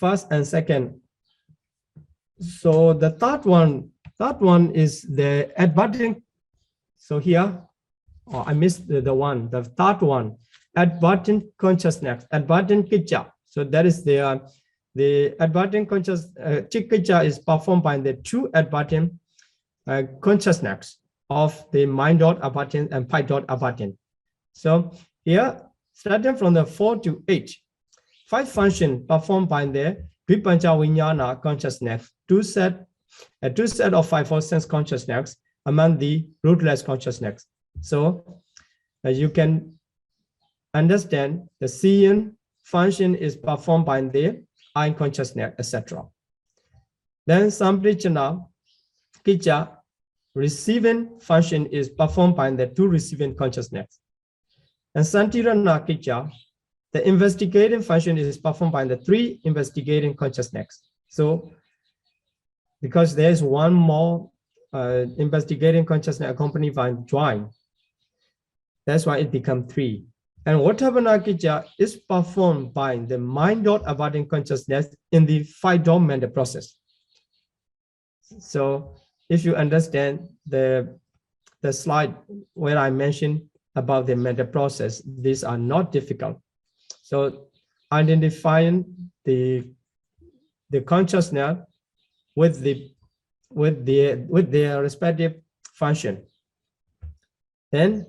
So the third one is the adverting. So here, I missed the third one, adverting consciousness, adverting kicca. So that is the adverting conscious kicca is performed by the two adverting consciousness of the mind dot adverting and pi dot adverting. So here, starting from the 4 to 8, 5 function performed by the Vipancha Vijnana consciousness, two set of 5 sense consciousness among the rootless consciousness. So you can understand the seeing function is performed by the eye consciousness, etc. Then Samprichana Kicca receiving function is performed by the 2 receiving consciousness. And Santirana Kicca, the investigating function is performed by the 3 investigating consciousness. So, because there's one more investigating consciousness accompanied by join, that's why it becomes 3. And Vattabhana Kicca is performed by the mind dot abiding consciousness in the 5 dot mental process. So, if you understand the slide where I mentioned about the mental process, these are not difficult. So identifying the consciousness with their respective function. Then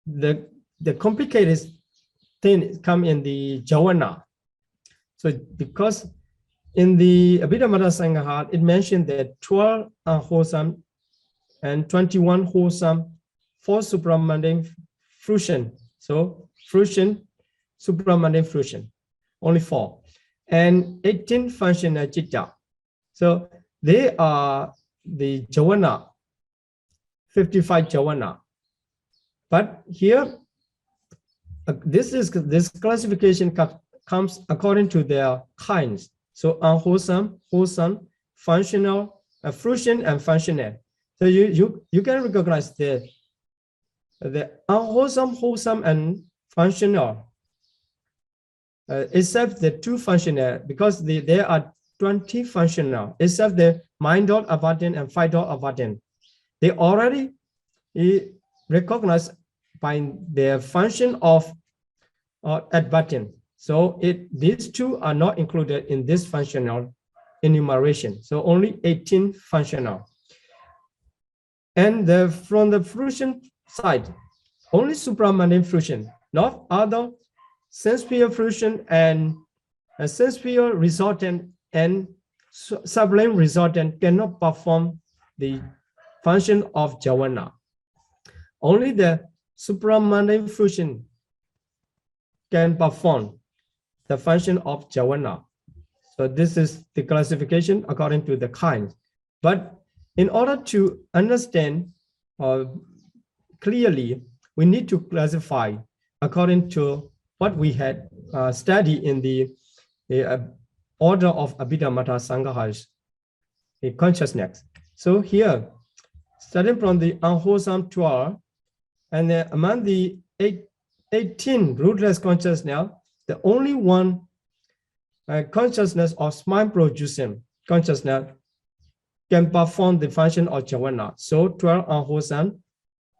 the complicated thing come in the jhana. So because in the Abhidhamma Sangha, it mentioned that 12 unwholesome and 21 wholesome, 4 supramundane fruition. So fruition, supramundane fruition, only 4. And 18 functional citta. So they are the jhana, 55 jhana. But here, this classification comes according to their kinds. So unwholesome, wholesome, functional, fruition, and functional. So you can recognize the unwholesome, wholesome, and functional, except the 2 functional, because there are 20 functional, except the mind dot abiding and 5 dot abiding. They already recognized by their function of abiding. So these 2 are not included in this functional enumeration. So only 18 functional. And from the fruition side, only supramundane fruition, not other sense sphere fruition and sense sphere resultant and sublime resultant cannot perform the function of jhana. Only the supramundane fruition can perform the function of jhana. So this is the classification according to the kind. But in order to understand clearly, we need to classify according to what we had studied in the order of Abhidhamma Sanghas, the consciousness. So here, starting from the unwholesome 12, and then among the 18 rootless consciousness, the only one consciousness of smile producing consciousness can perform the function of jhana. So 12 unwholesome,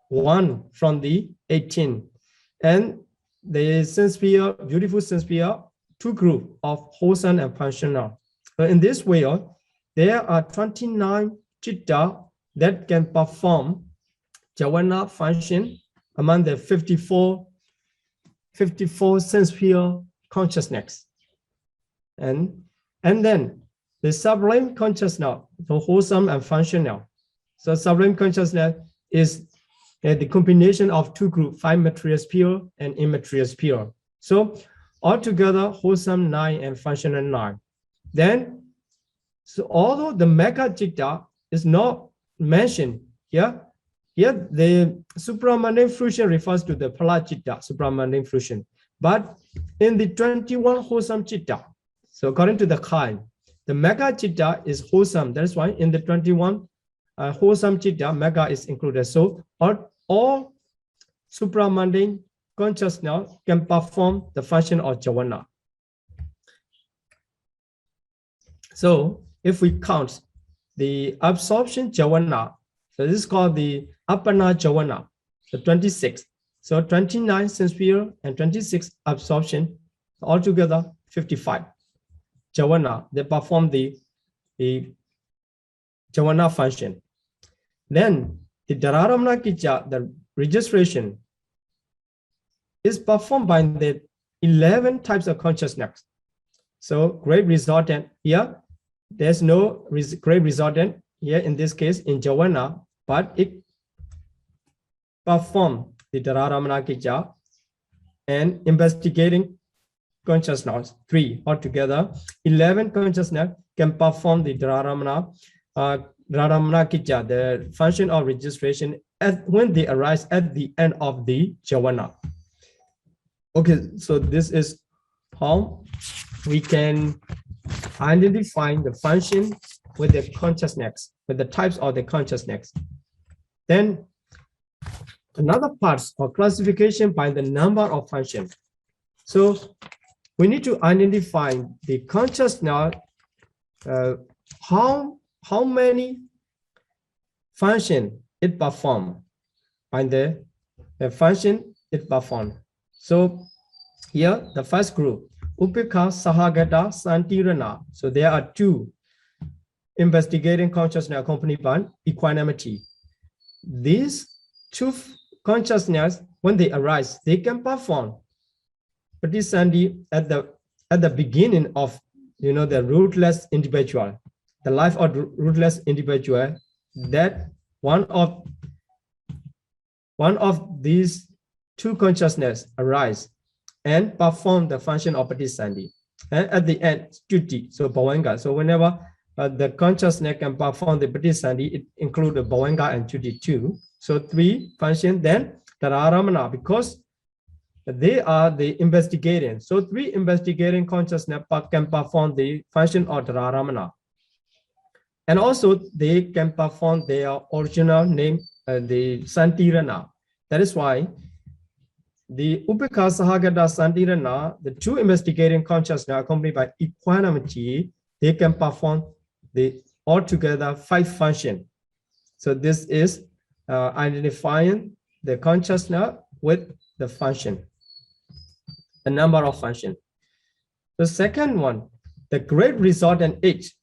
1 from the 18. And the sense sphere, beautiful sense sphere, 2 groups of wholesome and functional. So in this way, there are 29 chitta that can perform jhana function among the 54 sense sphere consciousness. And then the sublime consciousness, the wholesome and functional. So sublime consciousness is the combination of 2 groups, 5 material sphere and immaterial sphere. So altogether, wholesome 9 and functional 9. Then, so although the mega chitta is not mentioned here, the supramundane fruition refers to the phala chitta, supramundane fruition. But in the 21 wholesome chitta, so according to the kind, the mega chitta is wholesome. That is why in the 21 wholesome chitta, mega is included. So all supramundane consciousness can perform the function of jhana. So if we count the absorption jhana, so this is called the apana jhana, so 26. So 29 sense sphere and 26 absorption, altogether 55. Jhana, they perform the jhana function. Then the dhararamana kicca, the registration, is performed by the 11 types of consciousness. So great resultant here, there's no great resultant here in this case in jhana, but it performs the dhararamana kicca and investigating consciousness, 3 altogether. 11 consciousness can perform the dhararamana kicca, the function of registration, when they arise at the end of the jhana. Okay, so this is how we can identify the function with the consciousness, with the types of the consciousness. Then another part of classification by the number of functions. So we need to identify the consciousness, how many functions it performs, and the function it performs. So here, the first group, Upekha Sahagata Santirana. So there are 2 investigating consciousness accompanied by equanimity. These 2 consciousness, when they arise, they can perform Pratisandhi at the beginning of the rootless individual, the life of rootless individual, that one of these 2 consciousness arise and perform the function of Pratisandhi. And at the end, Stuti, so Bhavanga. So whenever the consciousness can perform the Pratisandhi, it includes the Bhavanga and Stuti too. So 3 functions, then dhararamana, because they are the investigating. So 3 investigating consciousness can perform the function of dhararamana. And also they can perform their original name, the Santirana. That is why the Upekha Sahagata Santirana, the 2 investigating consciousness accompanied by equanimity, they can perform the altogether 5 functions. So this is identifying the consciousness with the function, the number of functions. The second one, the great resultant age.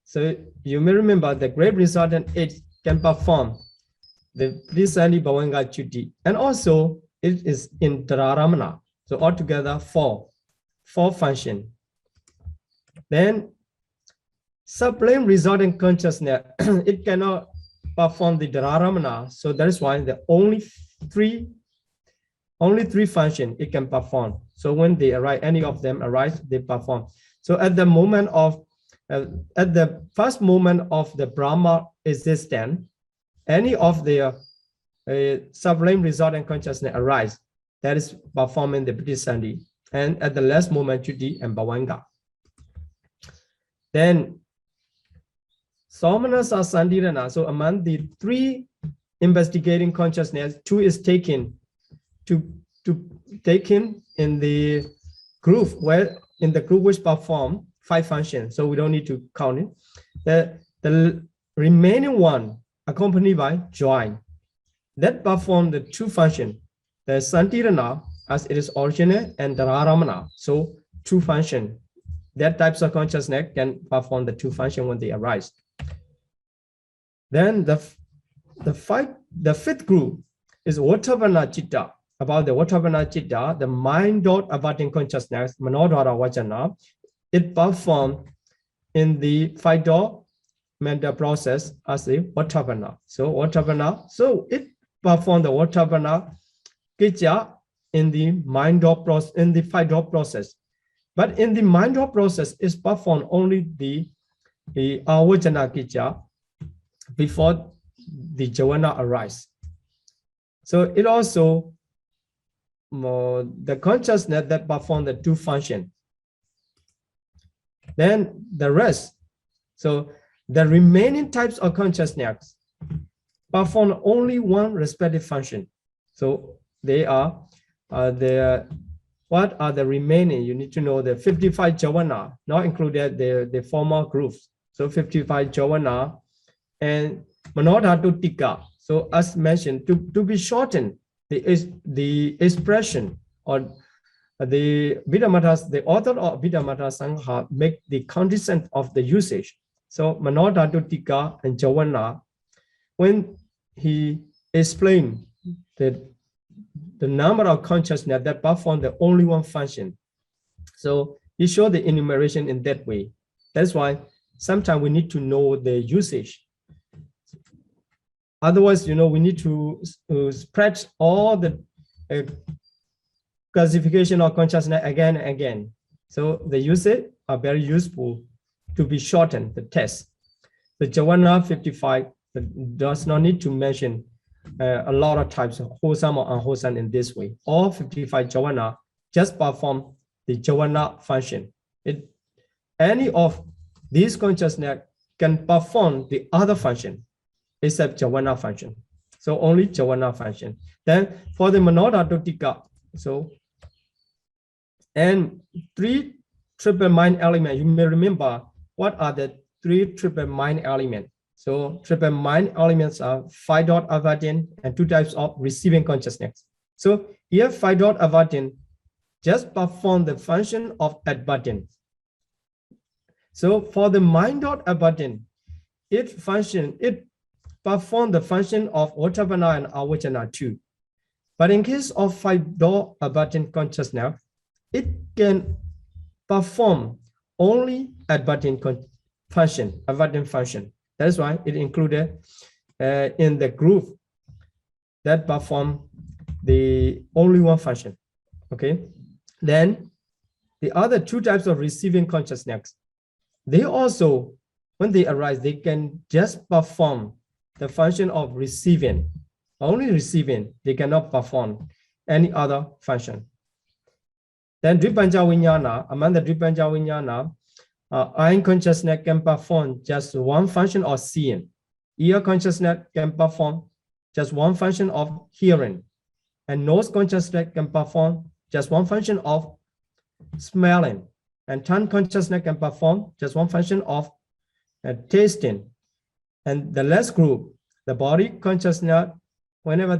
So you may remember the great resultant age can perform the Pratisandhi Bhavanga Chuti, and also it is in dhararamana. So altogether 4 functions. Then sublime resultant consciousness, it cannot perform the dhararamana. So that is why the only 3 only 3 functions it can perform. So when they arise, any of them arise, they perform. So at the moment of, at the first moment of the Brahma existence, any of their sublime result and consciousness arise, that is performing the Pradisandhi. And at the last moment, Chuti and Bhavanga. Then Somanasa Sandirana. So among the 3 investigating consciousness, 2 is taken to taken in the group which perform 5 functions. So we don't need to count it. The remaining 1 accompanied by join that perform the 2 functions. The Santirana as it is original and the Dharamana. So 2 functions. That types of consciousness can perform the 2 functions when they arise. Then the 5th group is Vatavana Chitta. About the Vatavana Chitta, the mind dot averting consciousness, Manodhara Vajana, it performed in the 5 dot mental process as a Vatavana. So Vatavana, so it performed the Vatavana Kicha in the mind dot process, in the 5 dot process. But in the mind dot process, is performed only the Avajana Kicha before the Javana arise. So it also the consciousness that perform the 2 functions. Then the rest. So the remaining types of consciousness perform only 1 respective function. So they are what are the remaining? You need to know the 55 Javana, not included the former groups. So 55 Javana and Manodhatu Tika. So as mentioned, to be shortened, the expression or the Abhidhamma, the author of Abhidhamma Sangha make the condescent of the usage. So Manodhatu Tika and Javana, when he explained the number of consciousness that perform the only 1 function. So he showed the enumeration in that way. That's why sometimes we need to know the usage. Otherwise, we need to spread all the classification of consciousness again and again. So the usage are very useful to be shortened, the test. The Javana 55 does not need to mention a lot of types of wholesome or unwholesome in this way. All 55 Javana just perform the Javana function. Any of these consciousness can perform the other function except Javana function. So only Javana function. Then for the Manodhatu Tika, so and 3 triple mind elements. You may remember what are the 3 triple mind elements. So triple mind elements are 5 dot averting and 2 types of receiving consciousness. So here 5 dot averting just perform the function of adverting. So for the mind dot averting, it perform the function of Vatavana and Avajana too. But in case of 5 dot averting consciousness, it can perform only adverting function, averting function. That's why it included in the group that perform the only 1 function. Okay. Then the other 2 types of receiving consciousness, they also, when they arise, they can just perform the function of receiving, only receiving. They cannot perform any other function. Then Dvipanja Vinyana, among the Dvipanja Vinyana, eye consciousness can perform just 1 function of seeing. Ear consciousness can perform just 1 function of hearing. And nose consciousness can perform just 1 function of smelling. And tongue consciousness can perform just 1 function of tasting. And the last group, the body consciousness, whenever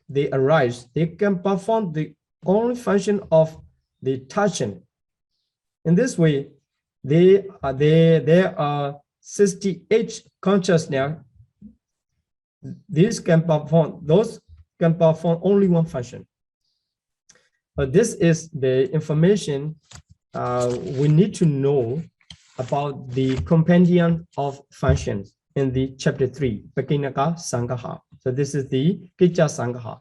they arise, they can perform the only function of the touching. In this way, there are 68 consciousness. Those can perform only 1 function. But this is the information we need to know about the compendium of functions in the chapter 3, Pakinaka Sangaha. So this is the Kicha Sangaha.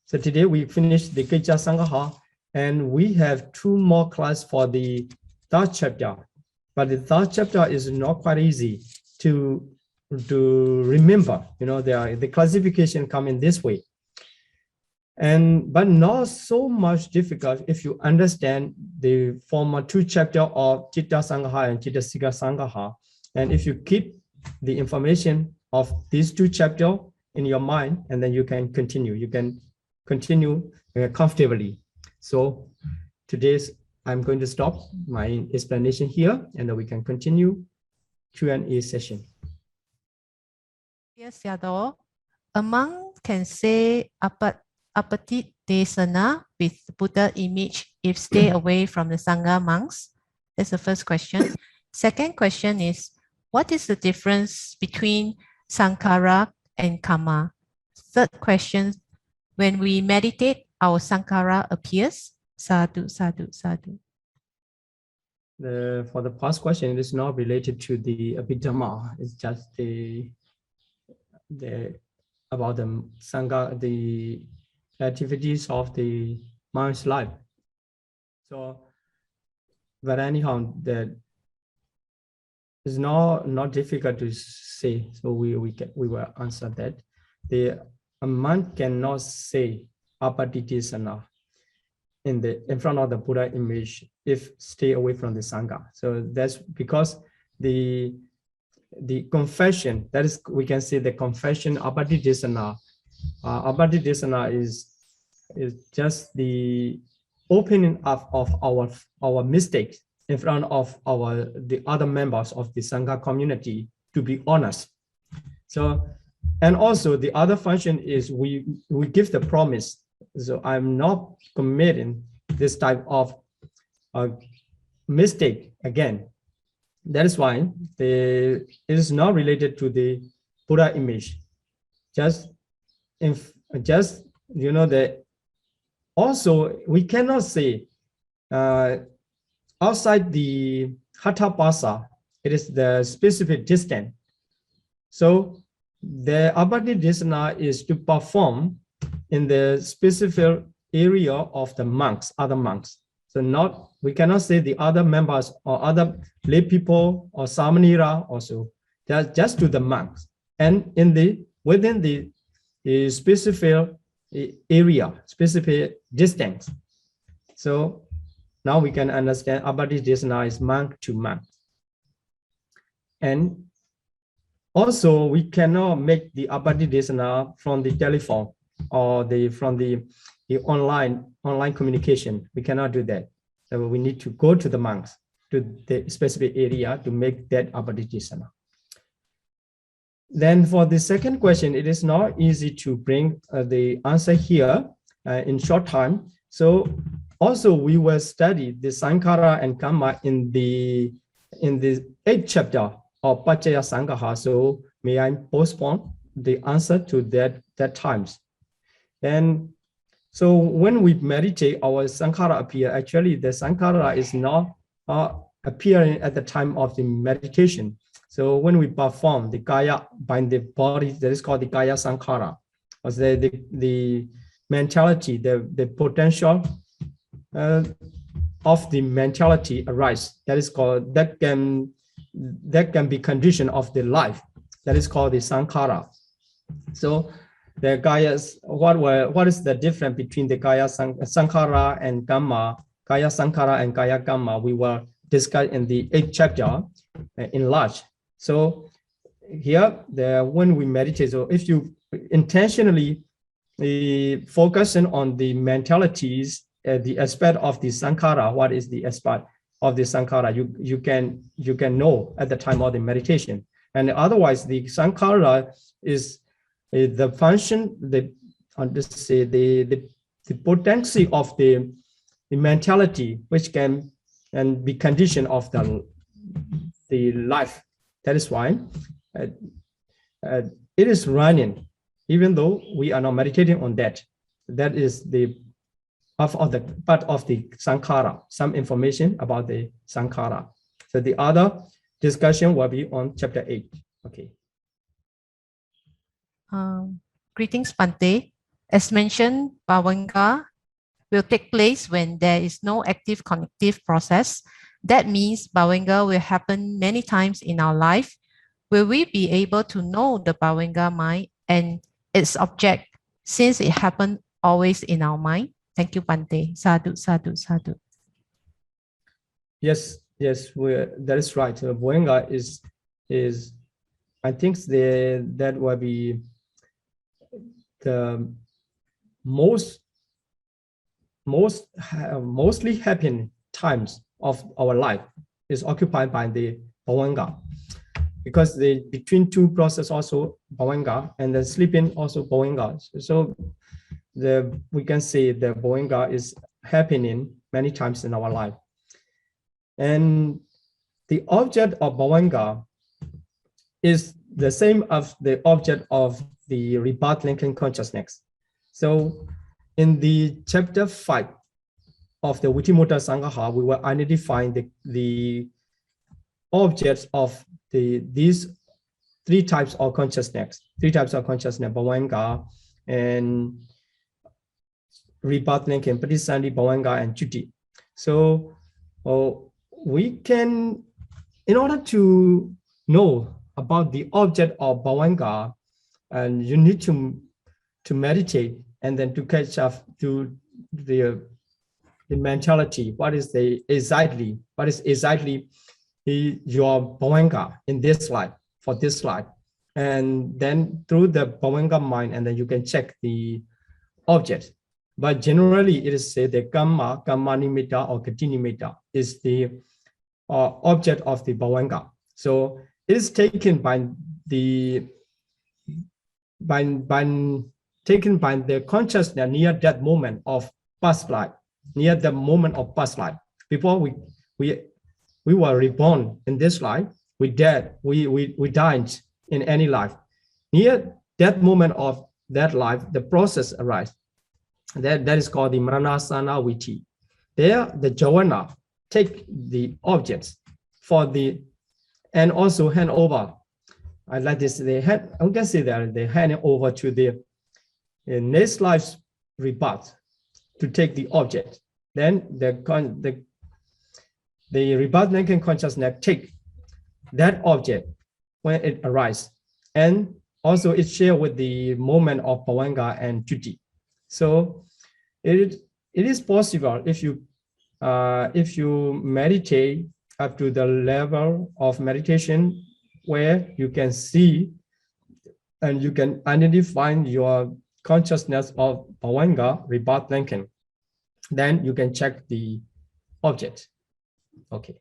So today we finished the Kejja Sangaha, and we have 2 more classes for the 3rd chapter. But the 3rd chapter is not quite easy to remember. You know, the classification come in this way. But not so much difficult if you understand the former 2 chapters of Chitta Sangaha and Chitta Sikha Sangaha. And if you keep the information of these 2 chapters in your mind, and then you can continue. You can continue comfortably. So today's, I'm going to stop my explanation here, and then we can continue Q&A session. Yes, Yado. A monk can say Abhidhamma with Buddha image if stay away from the Sangha monks? That's the first question. Second question is, what is the difference between Sankhara and Karma? Third question, when we meditate, our Sankhara appears? Sadhu, sadhu, sadhu. For the first question, it is not related to the Abhidhamma. It's just about the Sangha, the activities of the monk's life. So, but anyhow, that is not difficult to say. So we will answer that. A monk cannot say Abhidhamma in front of the Buddha image if stay away from the Sangha. So that's because the confession, that is, we can say the confession Abhidhamma. Abhidhamma is just the opening up of our mistakes in front of the other members of the Sangha community, to be honest. So, and also the other function is we give the promise. So I'm not committing this type of mistake again. That is why it is not related to the Buddha image. Just you know that also we cannot say outside the Hatha Pasa, it is the specific distance. So the Abhidhamma is to perform in the specific area of the monks, other monks. So we cannot say the other members or other lay people or Samanera also, just to the monks. And within the specific area, specific distance. So now we can understand Abhidhamma is monk to monk. And also we cannot make the Abhidhamma from the telephone or from the online communication. We cannot do that. So we need to go to the monks, to the specific area to make that Abhidhamma. Then for the second question, it is not easy to bring the answer here in short time. So also we will study the Sankhara and Karma in the 8th chapter of Paccaya Sangaha. So may I postpone the answer to that times. And so when we meditate, our Sankhara appear. Actually, the Sankhara is not appearing at the time of the meditation. So when we perform the Kaya by the body, that is called the Kaya Sankhara. Or the mentality, the potential of the mentality arise. That is called, that can be condition of the life. That is called the Sankhara. So the Kayas, what is the difference between the Kaya Sankhara and Karma? Kaya Sankhara and Kaya Karma, we will discuss in the 8th chapter in large. So here, when we meditate, so if you intentionally focusing on the mentalities, the aspect of the Sankhara, what is the aspect of the Sankhara, you can know at the time of the meditation. And otherwise, the Sankhara is the function, the potency of the mentality, which can be condition of the life. That is why it is running, even though we are not meditating on that. That is the part of the Sankhara, some information about the Sankhara. So the other discussion will be on chapter 8. Okay. Greetings, Bhante. As mentioned, Bhavanga will take place when there is no active cognitive process. That means Bhavanga will happen many times in our life. Will we be able to know the Bhavanga mind and its object since it happened always in our mind? Thank you, Bhante. Sadhu, sadhu, sadhu. Yes, that is right. Bhavanga is I think that will be the mostly happy times of our life is occupied by the Bhavanga, because between two process also Bhavanga, and then sleeping also Bhavanga. So we can say the Bhavanga is happening many times in our life. And the object of Bhavanga is the same as the object of the rebirth linking consciousness. So in the chapter 5 of the Vitimutta Sangaha, we will identify the objects of these three types of consciousness, Bhavanga and rebirth linking, Patisandhi, Bhavanga, and Chuti. So we can, in order to know about the object of Bhavanga, and you need to meditate and then to catch up to the mentality. What is exactly your Bhavanga in this life, for this life? And then through the Bhavanga mind, and then you can check the object. But generally, it is said that Kamma nimitta or Gati nimitta is the object of the Bhavanga. So it is taken by the consciousness near that moment of past life, Before we were reborn in this life, we died in any life. Near that moment of that life, the process arises. That is called the Maranasana Viti. There, the Javana take the objects and also hand over. I like this. We can see that they hand it over to the next life's rebirth to take the object. Then the rebirth linking consciousness take that object when it arises, and also it's shared with the moment of Bhavanga and Chuti. So it is possible if you meditate up to the level of meditation where you can see and you can identify your consciousness of Bhavanga, rebirth linking. Then you can check the object. Okay.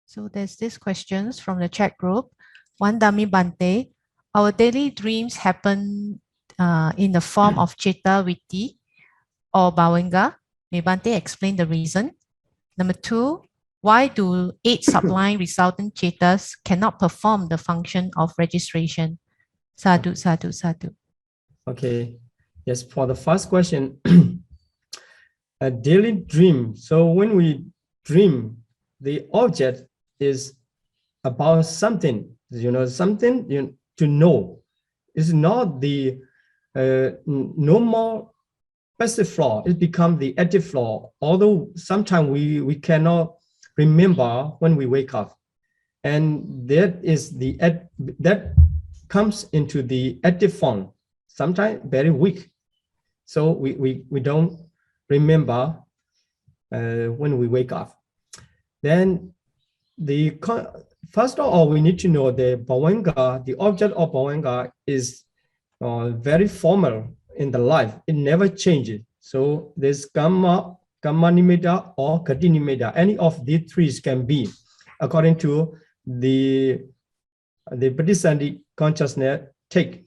So there's this questions from the chat group. One Dami Bante, our daily dreams happen in the form of Chitta Vritti or Bhavanga. May Bante explain the reason? Number 2, why do 8 sublime resultant Chittas cannot perform the function of registration? Sadhu, sadhu, sadhu. Okay. Yes, for the first question, a daily dream. So when we dream, the object is about something, something to know. It's not the normal passive flow. It becomes the active flow, although sometimes we cannot remember when we wake up. And that comes into the active form, sometimes very weak. So we don't remember when we wake up. Then first of all, we need to know the Bhavanga, the object of Bhavanga is very formal in the life. It never changes. So there's Kamma nimitta or Gati nimitta. Any of these three can be according to the Patisandhi consciousness take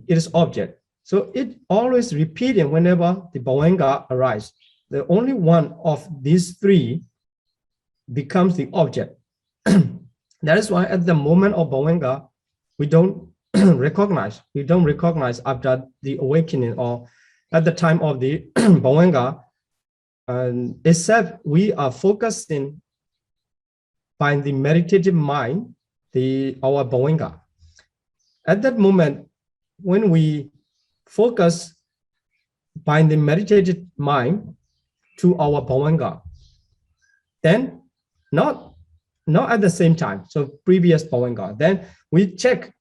its object. So it always repeating whenever the Bhavanga arises. The only one of these three becomes the object. That is why at the moment of Bhavanga, we don't recognize after the awakening or at the time of the Bhavanga, except we are focusing by the meditative mind, our Bhavanga. At that moment, when we focus by the meditated mind to our bhavanga, then not at the same time, so previous bhavanga, then we check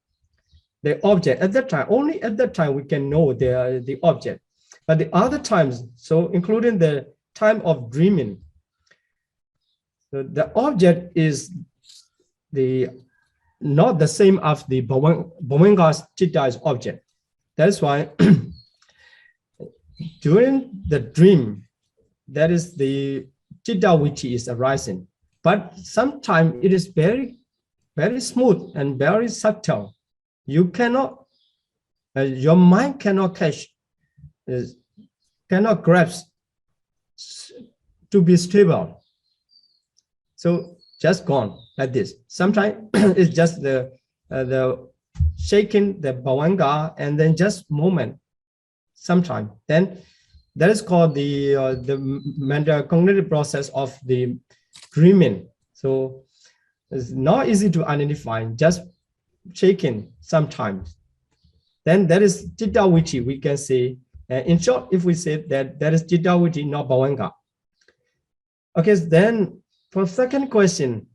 the object at that time. Only at that time we can know the object. But the other times, so including the time of dreaming, the object is not the same as the bhavanga's chitta's object. That's why during the dream, that is the chitta which is arising. But sometimes it is very, very smooth and very subtle. You cannot, your mind cannot catch, cannot grasp to be stable. So just gone like this. Sometimes it's just the shaking the bhavanga and then just moment. Sometime then that is called the mental cognitive process of the dreaming. So it's not easy to identify, just shaking sometimes. Then that is chitta vitti, we can say. In short, if we say that is chitta vitti, not bhavanga. Okay, then for second question,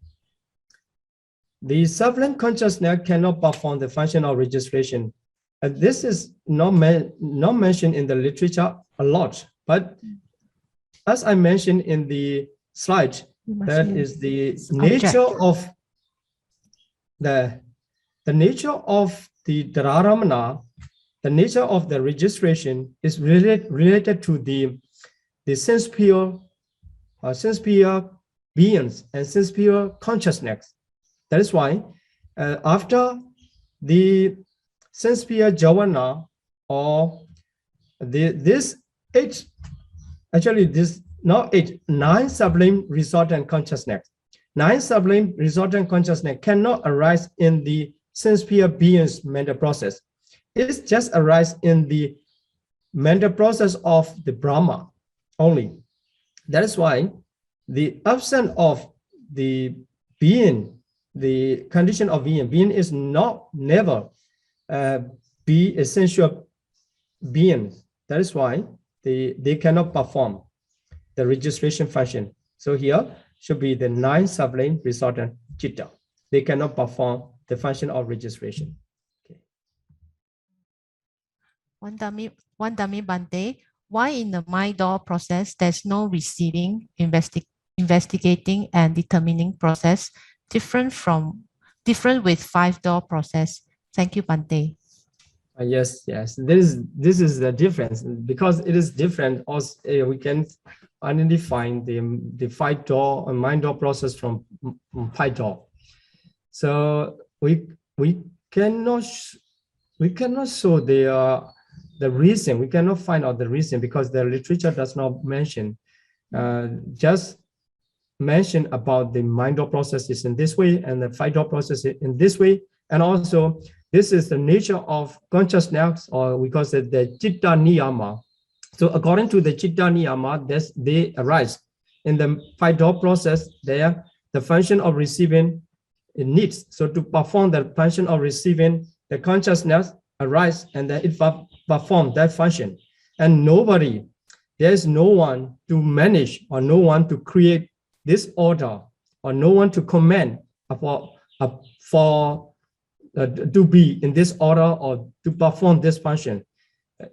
the sublime consciousness cannot perform the function of registration. This is not mentioned in the literature a lot, but as I mentioned in the slide, that is the nature of the nature of the dhararamana, the nature of the registration is related to the sense pure beings and sense pure consciousness. That is why after the sense pure jhana, or this eight, actually this not eight, 9 sublime resultant consciousness. 9 sublime resultant consciousness cannot arise in the sense pure beings mental process. It just arises in the mental process of the Brahma only. That is why the absence of the being, the condition of being is never be essential beings. That is why they cannot perform the registration function. So here should be the 9 sublime resultant chitta. They cannot perform the function of registration. Okay. One dummy Bante, why in the mind door process there's no receiving, investigating and determining process different with 5 door process? Thank you, Bante. Yes. This is the difference, because it is different. Also, we can identify the 5 door and mind door process from 5 door. So we cannot show the reason. We cannot find out the reason, because the literature does not mention. Just mention about the mind door process is in this way and the 5 door process in this way, and also this is the nature of consciousness, or we call it the chitta niyama. So according to the chitta niyama, they arise in the 5 door process. There, the function of receiving it needs. So to perform the function of receiving, the consciousness arise and then it perform that function. And there is no one to manage or no one to create this order, or no one to command to be in this order or to perform this function.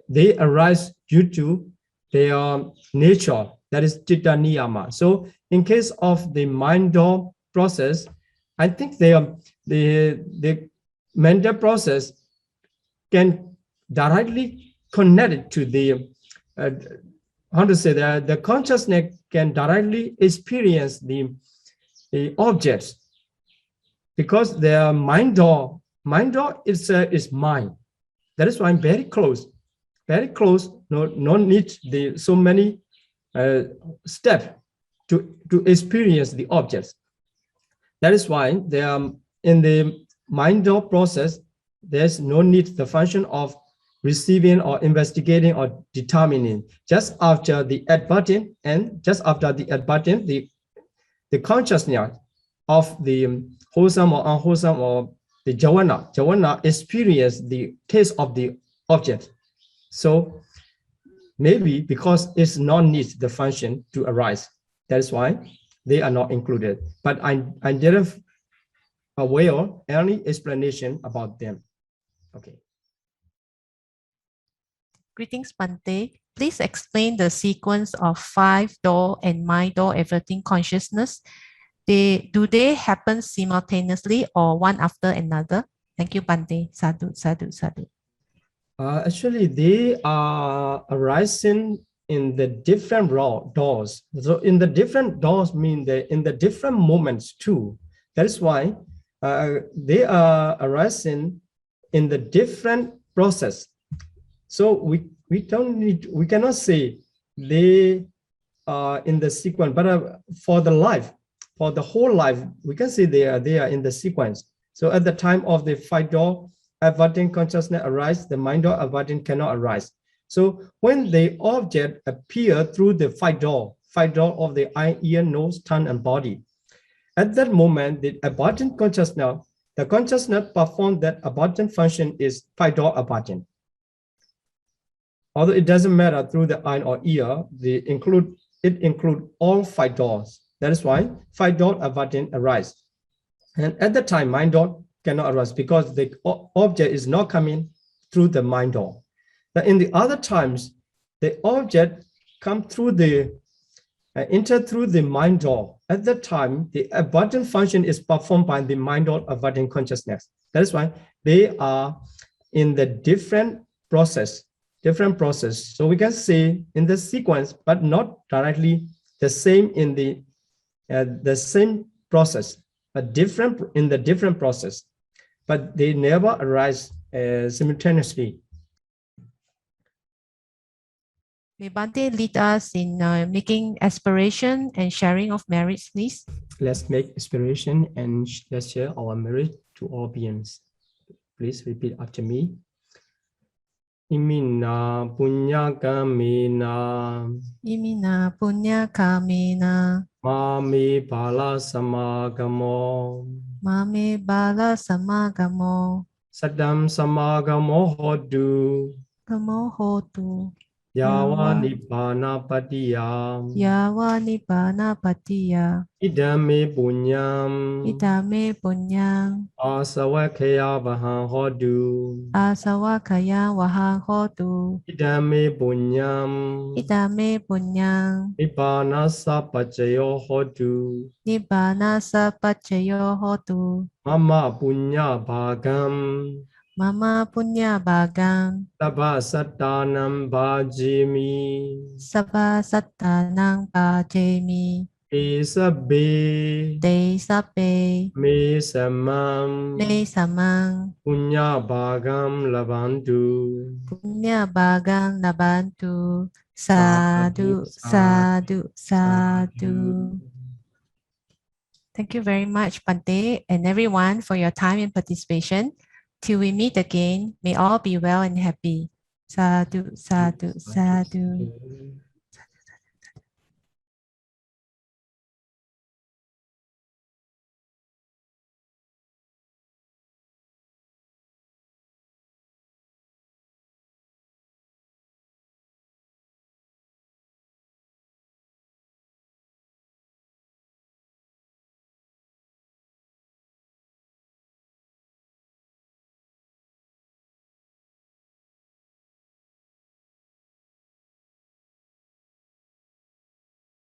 They arise due to their nature, that is chitta niyama. So in case of the mind door process, I think the mental process can directly connect it to the the consciousness can directly experience the objects, because their mind door is mind. That is why I'm very close. No need so many steps to experience the objects. That is why in the mind door process, there's no need the function of receiving or investigating or determining. Just after the advertent, the consciousness of the wholesome or unwholesome or the jhana. Jhana experience the taste of the object. So maybe because it's not need the function to arise. That is why they are not included. But I didn't aware of any explanation about them. Okay. Greetings, Bhante. Please explain the sequence of 5 door and mind door everything consciousness. Do they happen simultaneously or one after another? Thank you, Bhante. Sadhu, sadhu, sadhu. Actually, they are arising in the different doors. So in the different doors mean that in the different moments too. That is why they are arising in the different process. So we cannot say they are in the sequence, but for the whole life, we can say they are in the sequence. So at the time of the 5 door avoiding consciousness arise, the mind door avoiding cannot arise. So when the object appear through the 5 door of the eye, ear, nose, tongue, and body, at that moment, the abiding consciousness, the consciousness perform that abiding function is 5 door abiding. Although it doesn't matter through the eye or ear, it include all 5 doors. That is why 5 door abiding arise. And at the time, mind door cannot arise because the object is not coming through the mind door. But in the other times, the object come through the enter through the mind door. At that time, the abiding function is performed by the mind door abiding consciousness. That is why they are in the different process. So we can say in the sequence, but not directly the same in the same process, but different in the different process. But they never arise simultaneously. May Bhante lead us in making aspiration and sharing of merits, please. Let's make aspiration and let's share our merit to all beings. Please repeat after me. Imina punya kamina. Imina punya kamina. Mami bala samagamo. Mame bala samagamo. Sadam samagamo hodu. Gamo hotu. Yawa nibbana patiyam. Yawa nibbana patiya. Idame punyam. Idame punyang. Asawakaya vahan hodu. Asawakaya wahang hotu. Idame punyam. Idame punyang. Nibbana sapajayo hodu. Nibbana sapajayo hotu. Mama punya bhagam. Mama punya bagang. Sabha sattanam bhajimi. Sabha sattanang bhajemi. Te sabbe. Te sabbe. Me samam. Me samang. Punya bhagam labantu. Punya bagang labantu. Sadhu, sadhu, sadhu. Thank you very much, Bhante, and everyone for your time and participation. Till we meet again, may all be well and happy. Sadhu, sadhu, sadhu.